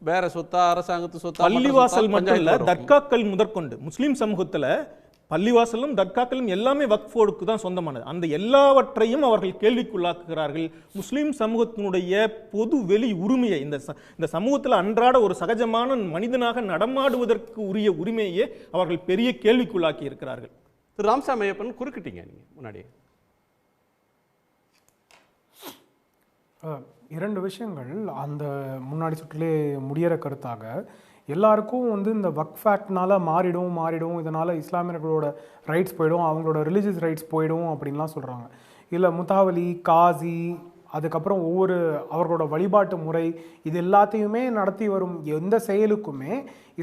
Speaker 7: வேற சொத்தா அரசாங்கத்து சொத்தா?
Speaker 13: பள்ளிவாசல் மட்டும் இல்ல, தர்காக்கள் முதற்கொண்டு முஸ்லீம் சமூகத்துல பள்ளிவாசலும் தர்காக்களும் எல்லாமே வக்ஃபோர்டுக்கு தான் சொந்தமானது. அந்த எல்லாவற்றையும் அவர்கள் கேள்விக்குள்ளாக்குகிறார்கள். முஸ்லீம் சமூகத்தினுடைய பொது வெளி உரிமையை, இந்த சமூகத்தில் அன்றாட ஒரு சகஜமான மனிதனாக நடமாடுவதற்கு உரிய உரிமையை அவர்கள் பெரிய கேள்விக்குள்ளாக்கி இருக்கிறார்கள்.
Speaker 7: திரு ராமசாமி ஐயப்பன் குறுக்கிட்டீங்க நீங்க முன்னாடி.
Speaker 11: 2 விஷயங்கள் அந்த முன்னாடி சுற்றிலே முடிகிற கருத்தாக, எல்லாருக்கும் வந்து இந்த வக்ஃப் ஆக்ட்னால மாறிடும், இதனால் இஸ்லாமியர்களோட ரைட்ஸ் போயிடும், அவங்களோட ரிலீஜியஸ் ரைட்ஸ் போயிடும் அப்படின்லாம் சொல்கிறாங்க. இல்லை முத்தாவலி, காசி, அதுக்கப்புறம் ஒவ்வொரு அவர்களோட வழிபாட்டு முறை, இது எல்லாத்தையுமே நடத்தி வரும் எந்த செயலுக்குமே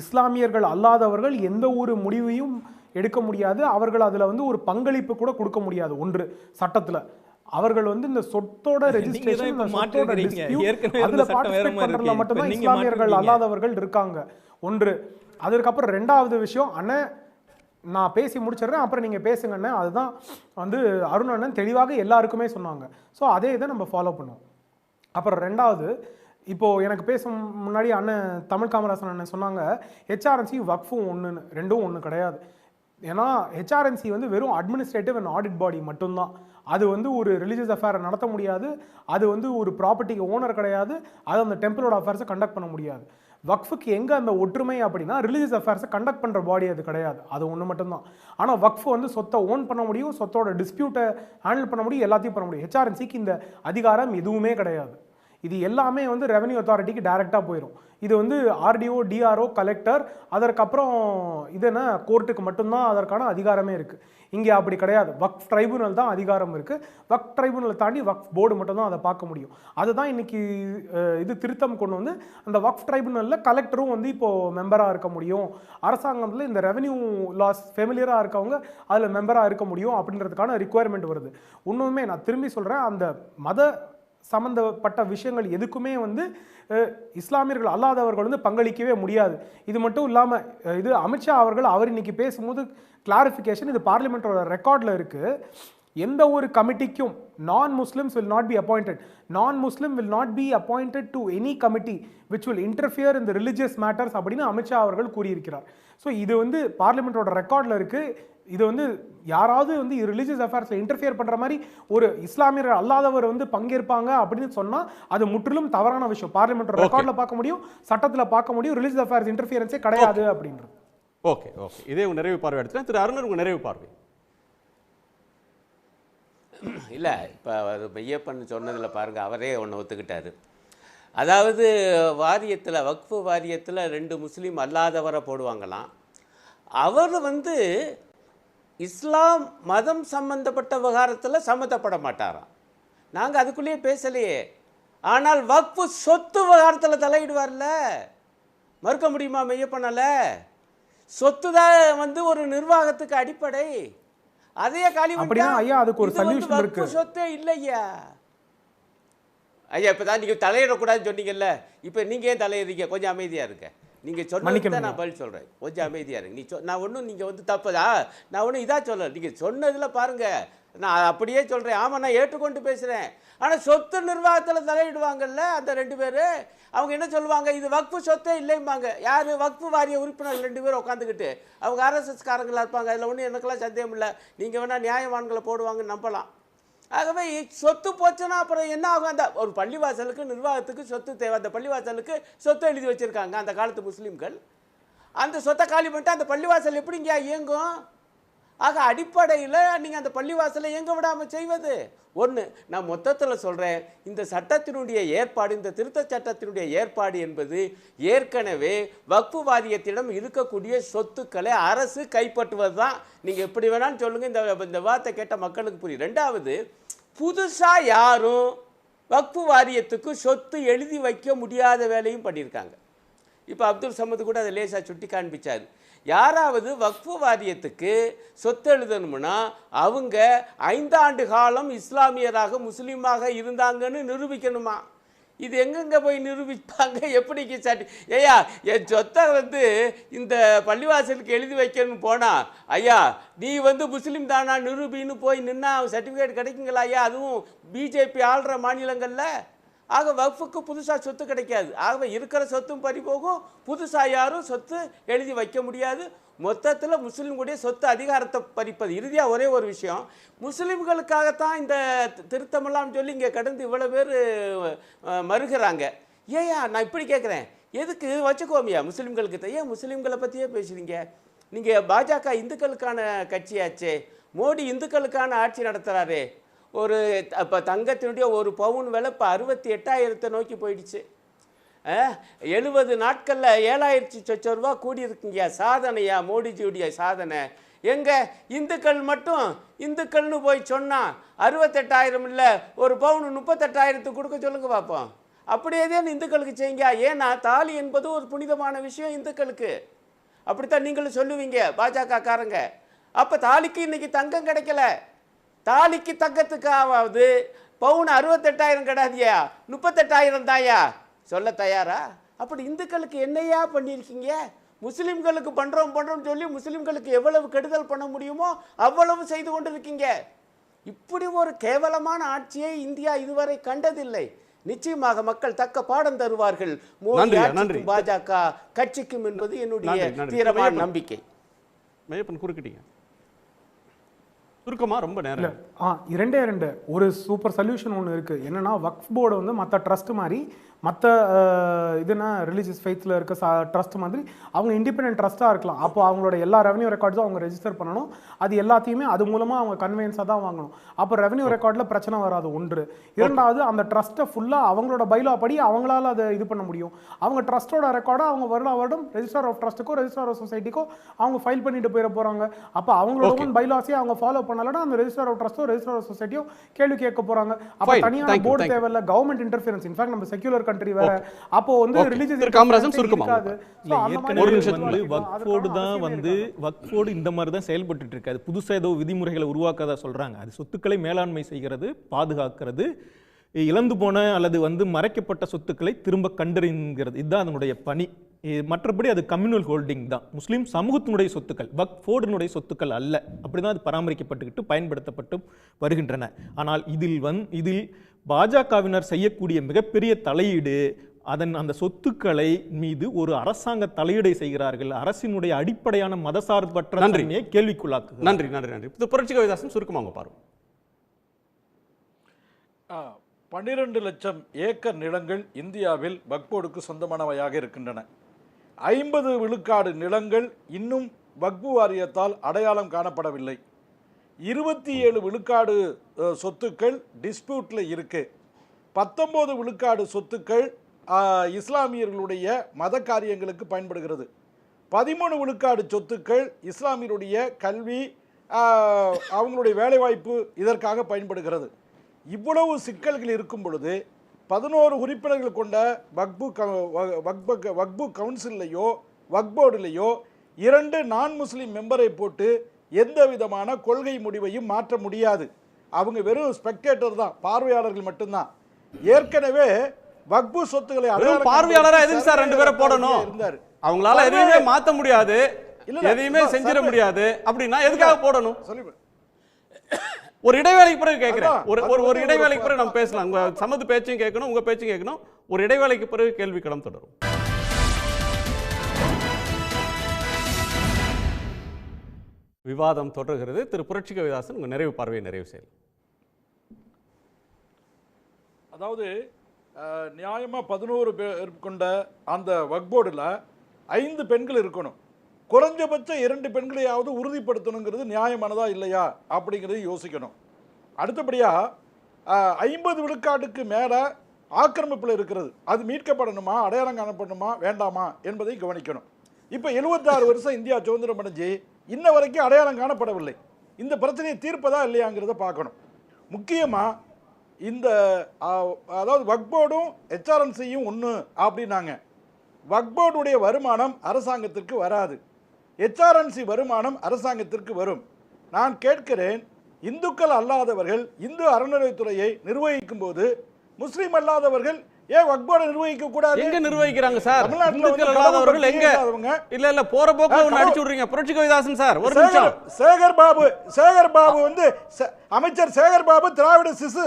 Speaker 11: இஸ்லாமியர்கள் அல்லாதவர்கள் எந்த ஒரு முடிவையும் எடுக்க முடியாது. அவர்கள் அதில் வந்து ஒரு பங்களிப்பு கூட கொடுக்க முடியாது. ஒன்று சட்டத்தில் அவர்கள் வந்து இந்த சொத்தோட ரெஜிஸ்ட்ரேஷன், அதுல பார்ட்டிசிபேட் பண்றதுல மட்டும்தான் இஸ்லாமியர்கள் அல்லாதவர்கள் இருக்காங்க. ஒன்று. அதுக்கப்புறம் 2வது விஷயம், அண்ணன் நான் பேசி முடிச்சிடுறேன், அப்புறம் நீங்கள் பேசுங்கண்ணே, அதுதான் வந்து அருண் அண்ணன் தெளிவாக எல்லாருக்குமே சொன்னாங்க. ஸோ அதே இதை நம்ம ஃபாலோ பண்ணுவோம். அப்புறம் 2வது, இப்போது எனக்கு பேசும் முன்னாடி அண்ணன் தமிழ் காமராசன் அண்ணன் சொன்னாங்க ஹெச்ஆர்என்சி வக்ஃபும் ஒன்றுன்னு, ரெண்டும் ஒன்று கிடையாது. ஏன்னா ஹெச்ஆர்என்சி வந்து வெறும் அட்மினிஸ்ட்ரேட்டிவ் அண்ட் ஆடிட் பாடி மட்டும்தான். அது வந்து ஒரு ரிலீஜியஸ் அஃபேரை நடத்த முடியாது, அது வந்து ஒரு ப்ராப்பர்ட்டிக்கு ஓனர் கிடையாது, அது அந்த டெம்பிளோட அஃபேர்ஸை கண்டக்ட் பண்ண முடியாது. வக்ஃபுக்கு எங்கே அந்த ஒற்றுமை அப்படின்னா ரிலீஜியஸ் அஃபேர்ஸை கண்டக்ட் பண்ணுற பாடி அது கிடையாது, அது ஒன்று மட்டும்தான். ஆனால் வக்ஃப் வந்து சொத்தை ஓன் பண்ண முடியும், சொத்தோட டிஸ்பியூட்டை ஹேண்டில் பண்ண முடியும், எல்லாத்தையும் பண்ண முடியும். ஹெச்ஆர்என்சிக்கு இந்த அதிகாரம் எதுவுமே கிடையாது. இது எல்லாமே வந்து ரெவன்யூ அத்தாரிட்டிக்கு டைரெக்டாக போயிடும். இது வந்து ஆர்டிஓ, டிஆர்ஓ, கலெக்டர், அதற்கப்புறம் இது என்ன கோர்ட்டுக்கு மட்டும்தான் அதற்கான அதிகாரமே இருக்குது. இங்கே அப்படி கிடையாது. வக்ஃப் ட்ரைபுனல் தான் அதிகாரம் இருக்குது. வக்ஃப் ட்ரைபுனலை தாண்டி வக்ஃப் போர்டு மட்டும் தான் அதை பார்க்க முடியும். அதுதான் இன்னைக்கு இது திருத்தம் கொண்டு வந்து அந்த வக்ஃப் ட்ரைபுனலில் கலெக்டரும் வந்து இப்போது மெம்பராக இருக்க முடியும். அரசாங்கத்தில் இந்த ரெவன்யூ லாஸ் ஃபெமிலியராக இருக்கவங்க அதில் மெம்பராக இருக்க முடியும் அப்படின்றதுக்கான ரிக்குவயர்மெண்ட் வருது. இன்னுமே நான் திரும்பி சொல்கிறேன், அந்த மத சம்பந்தப்பட்ட விஷயங்கள் எதுக்குமே வந்து இஸ்லாமியர்கள் அல்லாதவர்கள் வந்து பங்களிக்கவே முடியாது. இது மட்டும் இல்லாமல் இது அமித்ஷா அவர் இன்னைக்கு பேசும்போது கிளாரிஃபிகேஷன், இது பார்லிமெண்ட்டோட ரெக்கார்டில் இருக்குது. எந்த ஒரு கமிட்டிக்கும் நான் Muslims will not be appointed, நான் Muslim will not be appointed to any committee which will interfere in the religious matters அப்படின்னு அமித்ஷா அவர்கள் கூறியிருக்கிறார். ஸோ இது வந்து பார்லிமெண்ட்டோட ரெக்கார்டில் இருக்குது. இது வந்து யாராவது வந்து ரிலீஜியஸ் அஃபேர்ஸில் இன்டர்ஃபியர் பண்ணுற மாதிரி ஒரு இஸ்லாமியர் அல்லாதவர் வந்து பங்கேற்பாங்க அப்படின்னு சொன்னால் அது முற்றிலும் தவறான விஷயம். பார்லிமெண்ட் ரெக்கார்டில் பார்க்க முடியும், சட்டத்தில் பார்க்க முடியும், ரிலீஜியஸ் அஃபேர்ஸ் இன்டர்ஃபியரன்ஸே கிடையாது அப்படின்றது.
Speaker 7: ஓகே ஓகே, இதே உங்கள் நிறைவு பார்வை எடுத்துக்கலாம். திரு அருணர், உங்கள் நிறைவு பார்வை.
Speaker 10: இல்லை, இப்போ மெய்யப்பன் சொன்னதில் பாருங்கள், அவரே ஒன்று ஒத்துக்கிட்டாரு. அதாவது வாரியத்தில், வக்ஃபு வாரியத்தில் 2 முஸ்லீம் அல்லாதவரை போடுவாங்களாம். அவர் வந்து இஸ்லாம் மதம் சம்பந்தப்பட்ட விவகாரத்தில் சம்மந்தப்பட மாட்டாராம். நாங்கள் அதுக்குள்ளேயே பேசலையே. ஆனால் வக்ஃபு சொத்து விவகாரத்தில் தலையிடுவார்ல, மறுக்க முடியுமா மெய்யப்பனால? சொத்து தான் வந்து ஒரு நிர்வாகத்துக்கு அடிப்படை. அதையே காலி
Speaker 11: பண்ணிட்டு
Speaker 10: சொத்தே இல்லையா ஐயா? இப்போ தான் நீங்கள் தலையிடக்கூடாதுன்னு சொன்னீங்கல்ல, இப்போ நீங்கள் ஏன் தலையிடுறீங்க? கொஞ்சம் அமைதியாக இருக்க. நீங்கள் சொன்னதுக்கு தான் நான் பதில் சொல்கிறேன், கொஞ்சம் அமைதியாக இருங்க. நான் ஒன்றும் நீங்கள் வந்து தப்புதா, நான் ஒன்றும் இதாக சொல்லலை. நீங்கள் சொன்னதில் பாருங்கள், நான் அப்படியே சொல்கிறேன். ஆமாம், நான் ஏற்றுக்கொண்டு பேசுகிறேன். ஆனால் சொத்து நிர்வாகத்தில் தலையிடுவாங்கல்ல அந்த 2 பேர், அவங்க என்ன சொல்லுவாங்க? இது வக்ஃபு சொத்தே இல்லைம்பாங்க. யார்? வக்ஃபு வாரிய உறுப்பினர் 2 பேர் உட்காந்துக்கிட்டு, அவங்க RSS காரங்களாக இருப்பாங்க. அதில் ஒன்றும் எனக்கெல்லாம் சந்தேகம் இல்லை. நீங்கள் வேணால் நியாயவான்களை போடுவாங்கன்னு நம்பலாம். ஆகவே சொத்து போச்சுன்னா அப்புறம் என்ன ஆகும்? அந்த ஒரு பள்ளிவாசலுக்கு நிர்வாகத்துக்கு சொத்து தேவை. அந்த பள்ளிவாசலுக்கு சொத்து எழுதி வச்சுருக்காங்க அந்த காலத்து முஸ்லீம்கள். அந்த சொத்தை காலி பண்ணிட்டு அந்த பள்ளிவாசல் எப்படிங்க இயங்கும்? ஆக அடிப்படையில் நீங்கள் அந்த பள்ளிவாசலை இயங்க விடாமல் செய்வது ஒன்று. நான் மொத்தத்தில் சொல்கிறேன், இந்த சட்டத்தினுடைய ஏற்பாடு, இந்த திருத்த சட்டத்தினுடைய ஏற்பாடு என்பது ஏற்கனவே வக்ஃபு வாரியத்திடம் இருக்கக்கூடிய சொத்துக்களை அரசு கைப்பற்றுவது தான். நீங்கள் எப்படி வேணாலும் சொல்லுங்கள், இந்த வார்த்தை கேட்ட மக்களுக்கு புரியும். 2வது, புதுசாக யாரும் வக்ஃபு வாரியத்துக்கு சொத்து எழுதி வைக்க முடியாத வேலையும் பண்ணியிருக்காங்க. இப்போ அப்துல் சமது கூட அதை லேசாக சுட்டி காண்பிச்சார். யாராவது வக்ஃபு வாரியத்துக்கு சொத்து எழுதணும்னா அவங்க 5 ஆண்டு காலம் இஸ்லாமியராக முஸ்லீமாக இருந்தாங்கன்னு நிரூபிக்கணுமா? இது எங்கெங்கே போய் நிரூபிப்பாங்க? எப்படிக்கு சாட்டி? ஐயா, என் சொத்தை வந்து இந்த பள்ளிவாசலுக்கு எழுதி வைக்கணும்னு போனால், ஐயா நீ வந்து முஸ்லீம் தானா நிரூபின்னு போய் நின்னா சர்டிஃபிகேட் கிடைக்குங்களா ஐயா? அதுவும் பிஜேபி ஆள்ற மாநிலங்களில். ஆக வக்ஃபுக்கு புதுசாக சொத்து கிடைக்காது. ஆகவே இருக்கிற சொத்தும் பறிபோகும், புதுசாக யாரும் சொத்து எழுதி வைக்க முடியாது. மொத்தத்தில் முஸ்லீம்களுடைய சொத்து அதிகாரத்தை பறிப்பது. இறுதியாக ஒரே ஒரு விஷயம், முஸ்லீம்களுக்காகத்தான் இந்த திருத்தமெல்லாம் சொல்லி இங்கே கடந்து இவ்வளோ பேர் மறுகிறாங்க. ஏயா நான் இப்படி கேட்குறேன், எதுக்கு வச்சுக்கோமியா முஸ்லீம்களுக்கு? ஏன் முஸ்லீம்களை பற்றியே பேசுகிறீங்க? நீங்கள் பாஜக இந்துக்களுக்கான கட்சியாச்சே, மோடி இந்துக்களுக்கான ஆட்சி நடத்துகிறாரே. ஒரு இப்போ தங்கத்தினுடைய ஒரு பவுன் விலை இப்போ 68,000 நோக்கி போயிடுச்சு. 70 நாட்களில் 7,000 சொச்ச ரூபா கூடியிருக்குங்க. சாதனையா மோடிஜியுடைய சாதனை? எங்கே இந்துக்கள் மட்டும் இந்துக்கள்னு போய் சொன்னால் 68,000 இல்லை, ஒரு பவுன் 38,000 கொடுக்க சொல்லுங்க பார்ப்போம். அப்படியே தான் இந்துக்களுக்கு செய்யுங்க. ஏன்னா தாலி என்பது ஒரு புனிதமான விஷயம் இந்துக்களுக்கு. அப்படித்தான் நீங்களும் சொல்லுவீங்க பாஜக காரங்க. அப்போ தாலிக்கு இன்னைக்கு தங்கம் கிடைக்கல, தாலிக்கு தங்கத்துக்காவது பவுன் 68,000 கிடையாதியா, 38,000 தாயா சொல்ல தயாரா? அப்படி இந்துக்களுக்கு என்னையா பண்ணியிருக்கீங்க? முஸ்லீம்களுக்கு பண்ணுறோம் சொல்லி முஸ்லீம்களுக்கு எவ்வளவு கெடுதல் பண்ண முடியுமோ அவ்வளவு செய்து கொண்டு இருக்கீங்க. இப்படி ஒரு கேவலமான ஆட்சியை இந்தியா இதுவரை கண்டதில்லை. நிச்சயமாக மக்கள் தக்க பாடம் தருவார்கள்
Speaker 7: நன்றி.
Speaker 10: பாஜக கட்சிக்கும் என்பது என்னுடைய தீரமான நம்பிக்கை.
Speaker 7: மெய்யப்பன் குறுக்கிட்டீங்க சுருக்கமா, ரொம்ப நேரம்.
Speaker 11: இரண்டே ஒரு சூப்பர் சொல்யூஷன் ஒன்று இருக்கு. என்னன்னா வக்ஃப் போர்டு வந்து மற்ற ட்ரஸ்ட் மாதிரி, மற்ற இதுனா ரிலீஜியஸ் ஃபெய்த்தில் இருக்க ட்ரஸ்ட் மாதிரி அவங்க இண்டிபெண்டன்ட் ட்ரஸ்ட்டாக இருக்கலாம். அப்போ அவங்களோட எல்லா ரெவன்யூ ரெக்கார்ட்ஸும் அவங்க ரெஜிஸ்டர் பண்ணணும். அது எல்லாத்தையுமே அது மூலமாக அவங்க கன்வெயன்ஸாக தான் வாங்கணும். அப்போ ரெவன்யூ ரெக்கார்டில் பிரச்சனை வராது. ஒன்று. இரண்டாவது, அந்த ட்ரஸ்ட்டை ஃபுல்லாக அவங்களோட பைலா படி அவங்களால அதை இது பண்ண முடியும். அவங்க ட்ரஸ்ட்டோட ரெக்கார்டை அவங்க வருடம் ரெஜிஸ்டர் ஆஃப் ட்ரஸ்ட்டுக்கோ ரெஜிஸ்டர் ஆஃப் சொசைட்டிக்கோ அவங்க ஃபைல் பண்ணிட்டு போயிட போகிறாங்க. அப்போ அவங்களோட ஓன் பைலாஸே அவங்க ஃபாலோ பண்ணலன்னா அந்த ரெஜிஸ்டர் ஆஃப் ட்ரஸ்ட்டோ ரெஜிஸ்டர் ஆஃப் சொசைட்டியோ கேள்வி கேட்க போகிறாங்க. அப்போ தனியான போர்டு தேவையில்லை. Government interference. இன்ஃபேக்ட் நம்ம செக்யூலர் கண்ட்ரி வேற. அப்போ வந்து ரிலீஜியஸ்
Speaker 7: காமராஜன் சுருக்கமாக
Speaker 13: வக்ஃபோர்டு இந்த மாதிரி தான் செயல்பட்டு இருக்காது. புதுசாக ஏதோ விதிமுறைகளை உருவாக்கதா சொல்றாங்க. அது சொத்துக்களை மேலாண்மை செய்கிறது, பாதுகாக்கிறது, இழந்து போன அல்லது வந்து மறைக்கப்பட்ட சொத்துக்களை திரும்ப கண்டறிங்கிறது. இதுதான் அதனுடைய பணி. மற்றபடி அது கம்யூனல் ஹோல்டிங் தான். முஸ்லீம் சமூகத்தினுடைய சொத்துக்கள், வக்ஃபோர்டினுடைய சொத்துக்கள் அல்ல. அப்படிதான் அது பராமரிக்கப்பட்டுக்கிட்டு பயன்படுத்தப்பட்டு வருகின்றன. ஆனால் இதில் பாஜகவினர் செய்யக்கூடிய மிகப்பெரிய தலையீடு, அந்த சொத்துக்களை மீது ஒரு அரசாங்க தலையீடை செய்கிறார்கள். அரசினுடைய அடிப்படையான மதசார்பற்ற தன்மையை கேள்விக்குள்ளாக்கு.
Speaker 7: நன்றி. புரட்சி கவிதாசன் சுருக்கமாக பாருங்க.
Speaker 9: 12 லட்சம் ஏக்கர் நிலங்கள் இந்தியாவில் வக்ஃப் போர்டுக்கு சொந்தமானவையாக இருக்கின்றன. 50 விழுக்காடு நிலங்கள் இன்னும் வக்ஃப் வாரியத்தால் அடையாளம் காணப்படவில்லை. 27 விழுக்காடு சொத்துக்கள் டிஸ்பியூட்டில் இருக்கு. 19 விழுக்காடு சொத்துக்கள் இஸ்லாமியர்களுடைய மத காரியங்களுக்கு பயன்படுகிறது. 13 விழுக்காடு சொத்துக்கள் இஸ்லாமியருடைய கல்வி, அவங்களுடைய வேலைவாய்ப்பு இதற்காக பயன்படுகிறது. இவ்வளவு சிக்கல்கள் இருக்கும் பொழுது 11 உறுப்பினர்கள் கொண்ட வக்ஃபு கவுன்சிலையோ வக்ஃப் போர்டிலேயோ 2 நான் முஸ்லீம் மெம்பரை போட்டு எந்த விதமான கொள்கை முடிவையும் மாற்ற முடியாது. அவங்க வெறும் ஸ்பெக்டேட்டர் தான், பார்வையாளர்கள் மட்டும்தான். ஏற்கனவே வக்ஃபு சொத்துக்களை
Speaker 7: பார்வையாளரா எதுக்கு சார் 2 பேரை போடணும்? அவங்களால எதையுமே மாற்ற முடியாது, எதையுமே செஞ்சிட முடியாது. அப்படின்னா எதுக்காக போடணும்? ஒரு இடைவேளைக்கு பிறகு கேட்கிறேன். ஒரு இடைவேளைக்கு பிறகு நம்ம பேசலாம். உங்க சமது பேச்சையும் கேட்கணும், உங்க பேச்சையும் கேட்கணும். ஒரு இடைவேளைக்கு பிறகு கேள்வி களம் தொடரும். விவாதம் தொடர்கிறது. திரு புரட்சி கவிதாசன், உங்க நிறைவு பார்வையை நிறைவு செய்யலாம்.
Speaker 9: அதாவது நியாயமாக 11 பேர் கொண்ட அந்த வக்ஃப் போர்டில் 5 பெண்கள் இருக்கணும். குறைஞ்சபட்சம் 2 பெண்களையாவது உறுதிப்படுத்தணுங்கிறது நியாயமானதா இல்லையா அப்படிங்கிறத யோசிக்கணும். அடுத்தபடியாக 50 விழுக்காட்டுக்கு மேலே ஆக்கிரமிப்பில் இருக்கிறது. அது மீட்கப்படணுமா, அடையாளம் காணப்படணுமா, வேண்டாமா என்பதை கவனிக்கணும். இப்போ 76 வருஷம் இந்தியா சுதந்திரம் அடைஞ்சு இன்ன வரைக்கும் அடையாளம் காணப்படவில்லை. இந்த பிரச்சனையை தீர்ப்பதா இல்லையாங்கிறத பார்க்கணும். முக்கியமாக இந்த அதாவது வக்ஃப் போர்டும் HRNCயும் ஒன்று அப்படின்னாங்க. வக்ஃப் போர்டுடைய வருமானம் அரசாங்கத்திற்கு வராது, HRNC வருமானம் அரசாங்கத்திற்கு வரும். நான் கேட்கிறேன், இந்துக்கள் அல்லாதவர்கள் இந்து அறநிலையத்துறையை நிர்வகிக்கும் போது முஸ்லீம் அல்லாதவர்கள் ஏன் வக்ஃப் போர்டை நிர்வகிக்க கூடாது?
Speaker 7: எங்க நிர்வகிக்கிறாங்க சார்? இந்துக்கள் அல்லாதவர்கள் எங்க? இல்ல போற போக்குல ஒன்னு அடிச்சு விடுறீங்க. புரட்சி கவிதாசன் சார், ஒரு நிமிஷம்.
Speaker 9: சேகர் பாபு வந்து அமைச்சர் சேகர் பாபு திராவிட சிசு,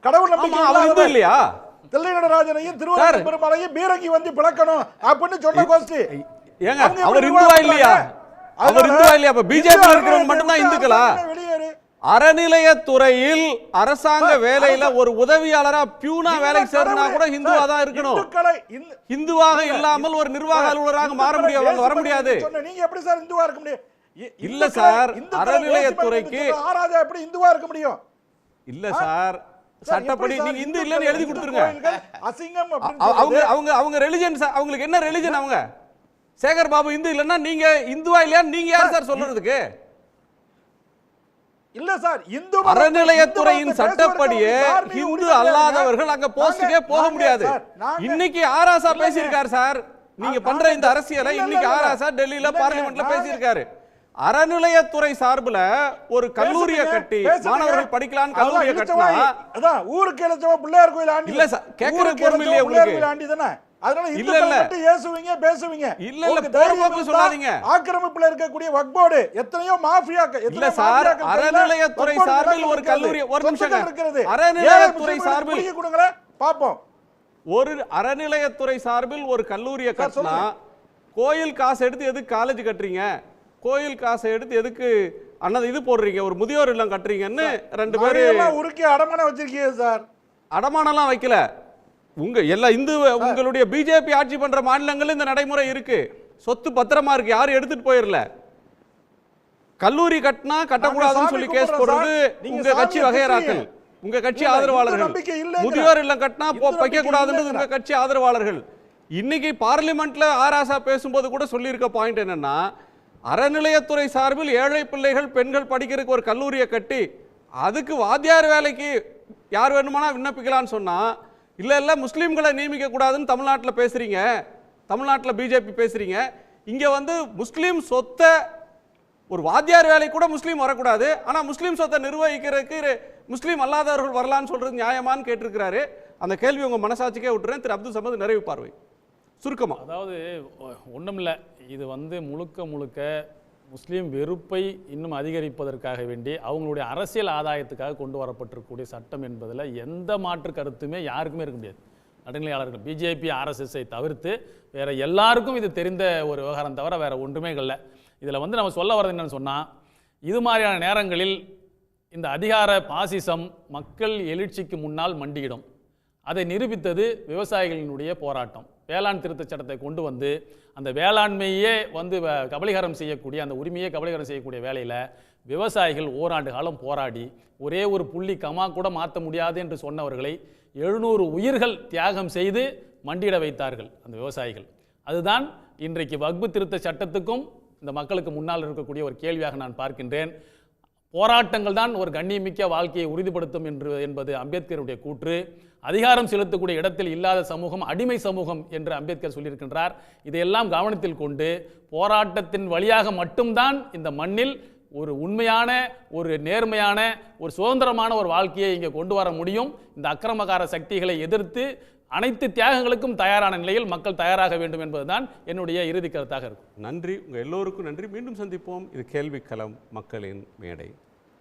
Speaker 9: கடவுள் நம்பிக்கை
Speaker 7: இல்லையா?
Speaker 9: தில்லை நடராஜனையும் திருவள்ளுவர் பெருமாளையும் பீரங்கி வந்து பிளக்கணும் அப்படின்னு சொன்ன கோஷ்டி.
Speaker 7: ஏங்க அவர் இந்துவா இல்லையா? அவர் இந்துவா இல்லையா? அப்ப பிஜேபி இருக்கிறவங்க மட்டும் தான் இந்துக்களா? அறநிலையத்துறையில் அரசாங்க வேலையில ஒரு உதவியாளரா பியூனா வேலைக்கு சேர்னா கூட இந்துவா தான் இருக்கணும். இந்துவாக இல்லாமல் ஒரு நிர்வாக அலுவலராக மாற முடியாது, வர முடியாது.
Speaker 9: நீங்க எப்படி சார் இந்துவா இருக்க முடியும்?
Speaker 7: இல்ல சார், அறநிலையத்துறைக்கு
Speaker 9: ஆராஜா எப்படி இந்துவா இருக்க முடியும்?
Speaker 7: இல்ல சார், சட்டப்படி நீங்க இந்து இல்லன்னு எழுதி கொடுத்துருங்க.
Speaker 9: அசிங்கம்.
Speaker 7: அவங்க ரிலிஜன், அவங்களுக்கு என்ன ரிலிஜன்? அவங்க சேகர் பாபு இந்து இல்லன்னா நீங்க இந்துவா இல்லையான்னு நீங்க யார் சார் சொல்றதுக்கு?
Speaker 9: இல்ல சார், இந்து
Speaker 7: அறநிலையத்துறையின் சட்டப்படியே இந்து அல்லாதவர்கள் அங்க போஸ்டுக்கே போக முடியாது. இன்னைக்கு ஆராசா பேசியிருக்காரு சார். நீங்க பண்ற இந்த அரசியலை இன்னைக்கு ஆராசா டெல்லியில பார்லிமெண்ட்ல பேசியிருக்காரு. அறநிலையத்துறை சார்புல ஒரு கல்லூரியை கட்டி மாணவர்கள் படிக்கலாம்னு கல்லூரியை கட்டினா
Speaker 9: அதான் ஊருக்கு இலச்சவ பிள்ளையார் கோயில் ஆண்டி
Speaker 7: இல்ல சார், கேக்குற பொறுமை இல்லையா உங்களுக்கு?
Speaker 9: ஆண்டி தானே. அதனால
Speaker 7: இல்ல இல்ல
Speaker 9: ஏசுவீங்க பேசுவீங்க.
Speaker 7: இல்ல இல்ல போறபோக்கு சொல்லாதீங்க.
Speaker 9: ஆக்கிரமிப்புல இருக்கக்கூடிய வக்ஃப் போர்டு எத்தனையோ மாஃபியா
Speaker 7: இல்ல சார், அறநிலையத்துறை சார்பில் ஒரு கல்லூரி, ஒரு நிமிஷம், அறநிலையத்துறை சார்பில்
Speaker 9: பார்ப்போம்.
Speaker 12: ஒரு அறநிலையத்துறை சார்பில் ஒரு கல்லூரியை கட்டினா கோயில் காசு எடுத்து எதுக்கு காலேஜ் கட்டுறீங்க, கோயில் காசை எடுத்து எதுக்கு அண்ணன் இது போடுறீங்க, ஒரு முதியோர் இல்லம் கட்டுறீங்கன்னு ரெண்டு பேரும்
Speaker 9: உருக்கி அடமானம் வச்சிருக்கீங்க சார்.
Speaker 12: அடமானம்லாம் வைக்கல. உங்களுடைய பிஜேபி ஆட்சி பண்ற மாநிலங்கள் இந்த நடைமுறை இருக்கு. சொத்து பத்திரமா இருக்கு, யாரும் எடுத்துட்டு போயிடல. கல்லூரி கட்டினா கட்டக்கூடாதுன்னு சொல்லி கேஸ் போடுறது உங்க கட்சி வகையறாக்கள், உங்க கட்சி ஆதரவாளர்கள். முதியோர் இல்லம் கட்டினா வைக்க கூடாதுன்றது உங்க கட்சி ஆதரவாளர்கள். இன்னைக்கு பார்லிமெண்ட்ல ஆராசா பேசும்போது கூட சொல்லியிருக்க பாயிண்ட் என்னன்னா, அறநிலையத்துறை சார்பில் ஏழை பிள்ளைகள் பெண்கள் படிக்கிறதுக்கு ஒரு கல்லூரியை கட்டி அதுக்கு வாத்தியார் வேலைக்கு யார் வேணுமானா விண்ணப்பிக்கலான்னு சொன்னா, இல்ல முஸ்லீம்களை நியமிக்க கூடாதுன்னு தமிழ்நாட்டில் பேசுறீங்க, தமிழ்நாட்டில் பிஜேபி பேசுறீங்க. இங்க வந்து முஸ்லீம் சொத்தை ஒரு வாத்தியார் வேலை கூட முஸ்லீம் வரக்கூடாது, ஆனா முஸ்லீம் சொத்தை நிர்வகிக்கிறதுக்கு முஸ்லீம் அல்லாதவர்கள் வரலான்னு சொல்றது நியாயமான்னு கேட்டிருக்கிறாரு. அந்த கேள்வி உங்க மனசாட்சிக்கே விட்டுறேன். திரு அப்துல் சமத் நிறைவு பார்வை சுருக்கமா.
Speaker 8: அதாவது ஒன்றுமில்லை, இது வந்து முழுக்க முழுக்க முஸ்லீம் வெறுப்பை இன்னும் அதிகரிப்பதற்காக வேண்டி அவங்களுடைய அரசியல் ஆதாயத்துக்காக கொண்டு வரப்பட்டிருக்கக்கூடிய சட்டம் என்பதில் எந்த மாற்று கருத்துமே யாருக்குமே இருக்க முடியாது. நடுநிலையாளர்கள் பிஜேபி ஆர்எஸ்எஸ்ஐ தவிர்த்து வேற எல்லாருக்கும் இது தெரிந்த ஒரு விவகாரம் தவிர வேற ஒன்றுமே இல்லை. இதில் வந்து நம்ம சொல்ல வர்றது என்னன்னு சொன்னால், இது மாதிரியான நேரங்களில் இந்த அதிகார பாசிசம் மக்கள் எழுச்சிக்கு முன்னால் மண்டியிடும். அதை நிரூபித்தது விவசாயிகளினுடைய போராட்டம். வேளாண் திருத்த சட்டத்தை கொண்டு வந்து அந்த வேளாண்மையே வந்து கபலீகரம் செய்யக்கூடிய, அந்த உரிமையை கபலீகரம் செய்யக்கூடிய வேலையில் விவசாயிகள் ஓராண்டு காலம் போராடி ஒரே ஒரு புள்ளி கமா கூட மாற்ற முடியாது என்று சொன்னவர்களை 700 உயிர்கள் தியாகம் செய்து மண்டியிட வைத்தார்கள் அந்த விவசாயிகள். அதுதான் இன்றைக்கு வக்பு திருத்த சட்டத்துக்கும் இந்த மக்களுக்கு முன்னால் இருக்கக்கூடிய ஒரு கேள்வியாக நான் பார்க்கின்றேன். போராட்டங்கள் தான் ஒரு கண்ணியமிக்க வாழ்க்கையை உறுதிப்படுத்தும் என்பது அம்பேத்கருடைய கூற்று. அதிகாரம் செலுத்தக்கூடிய இடத்தில் இல்லாத சமூகம் அடிமை சமூகம் என்று அம்பேத்கர் சொல்லியிருக்கின்றார். இதையெல்லாம் கவனத்தில் கொண்டு போராட்டத்தின் வழியாக மட்டும்தான் இந்த மண்ணில் ஒரு உண்மையான, ஒரு நேர்மையான, ஒரு சுதந்திரமான ஒரு வாழ்க்கையை இங்கே கொண்டு வர முடியும். இந்த அக்கிரமகார சக்திகளை எதிர்த்து அனைத்து தியாகங்களுக்கும் தயாரான நிலையில் மக்கள் தயாராக வேண்டும் என்பதுதான் என்னுடைய இறுதி கருத்தாக இருக்கும்.
Speaker 12: நன்றி, உங்க எல்லோருக்கும் நன்றி. மீண்டும் சந்திப்போம். இது கேள்விக்களம், மக்களின் மேடை.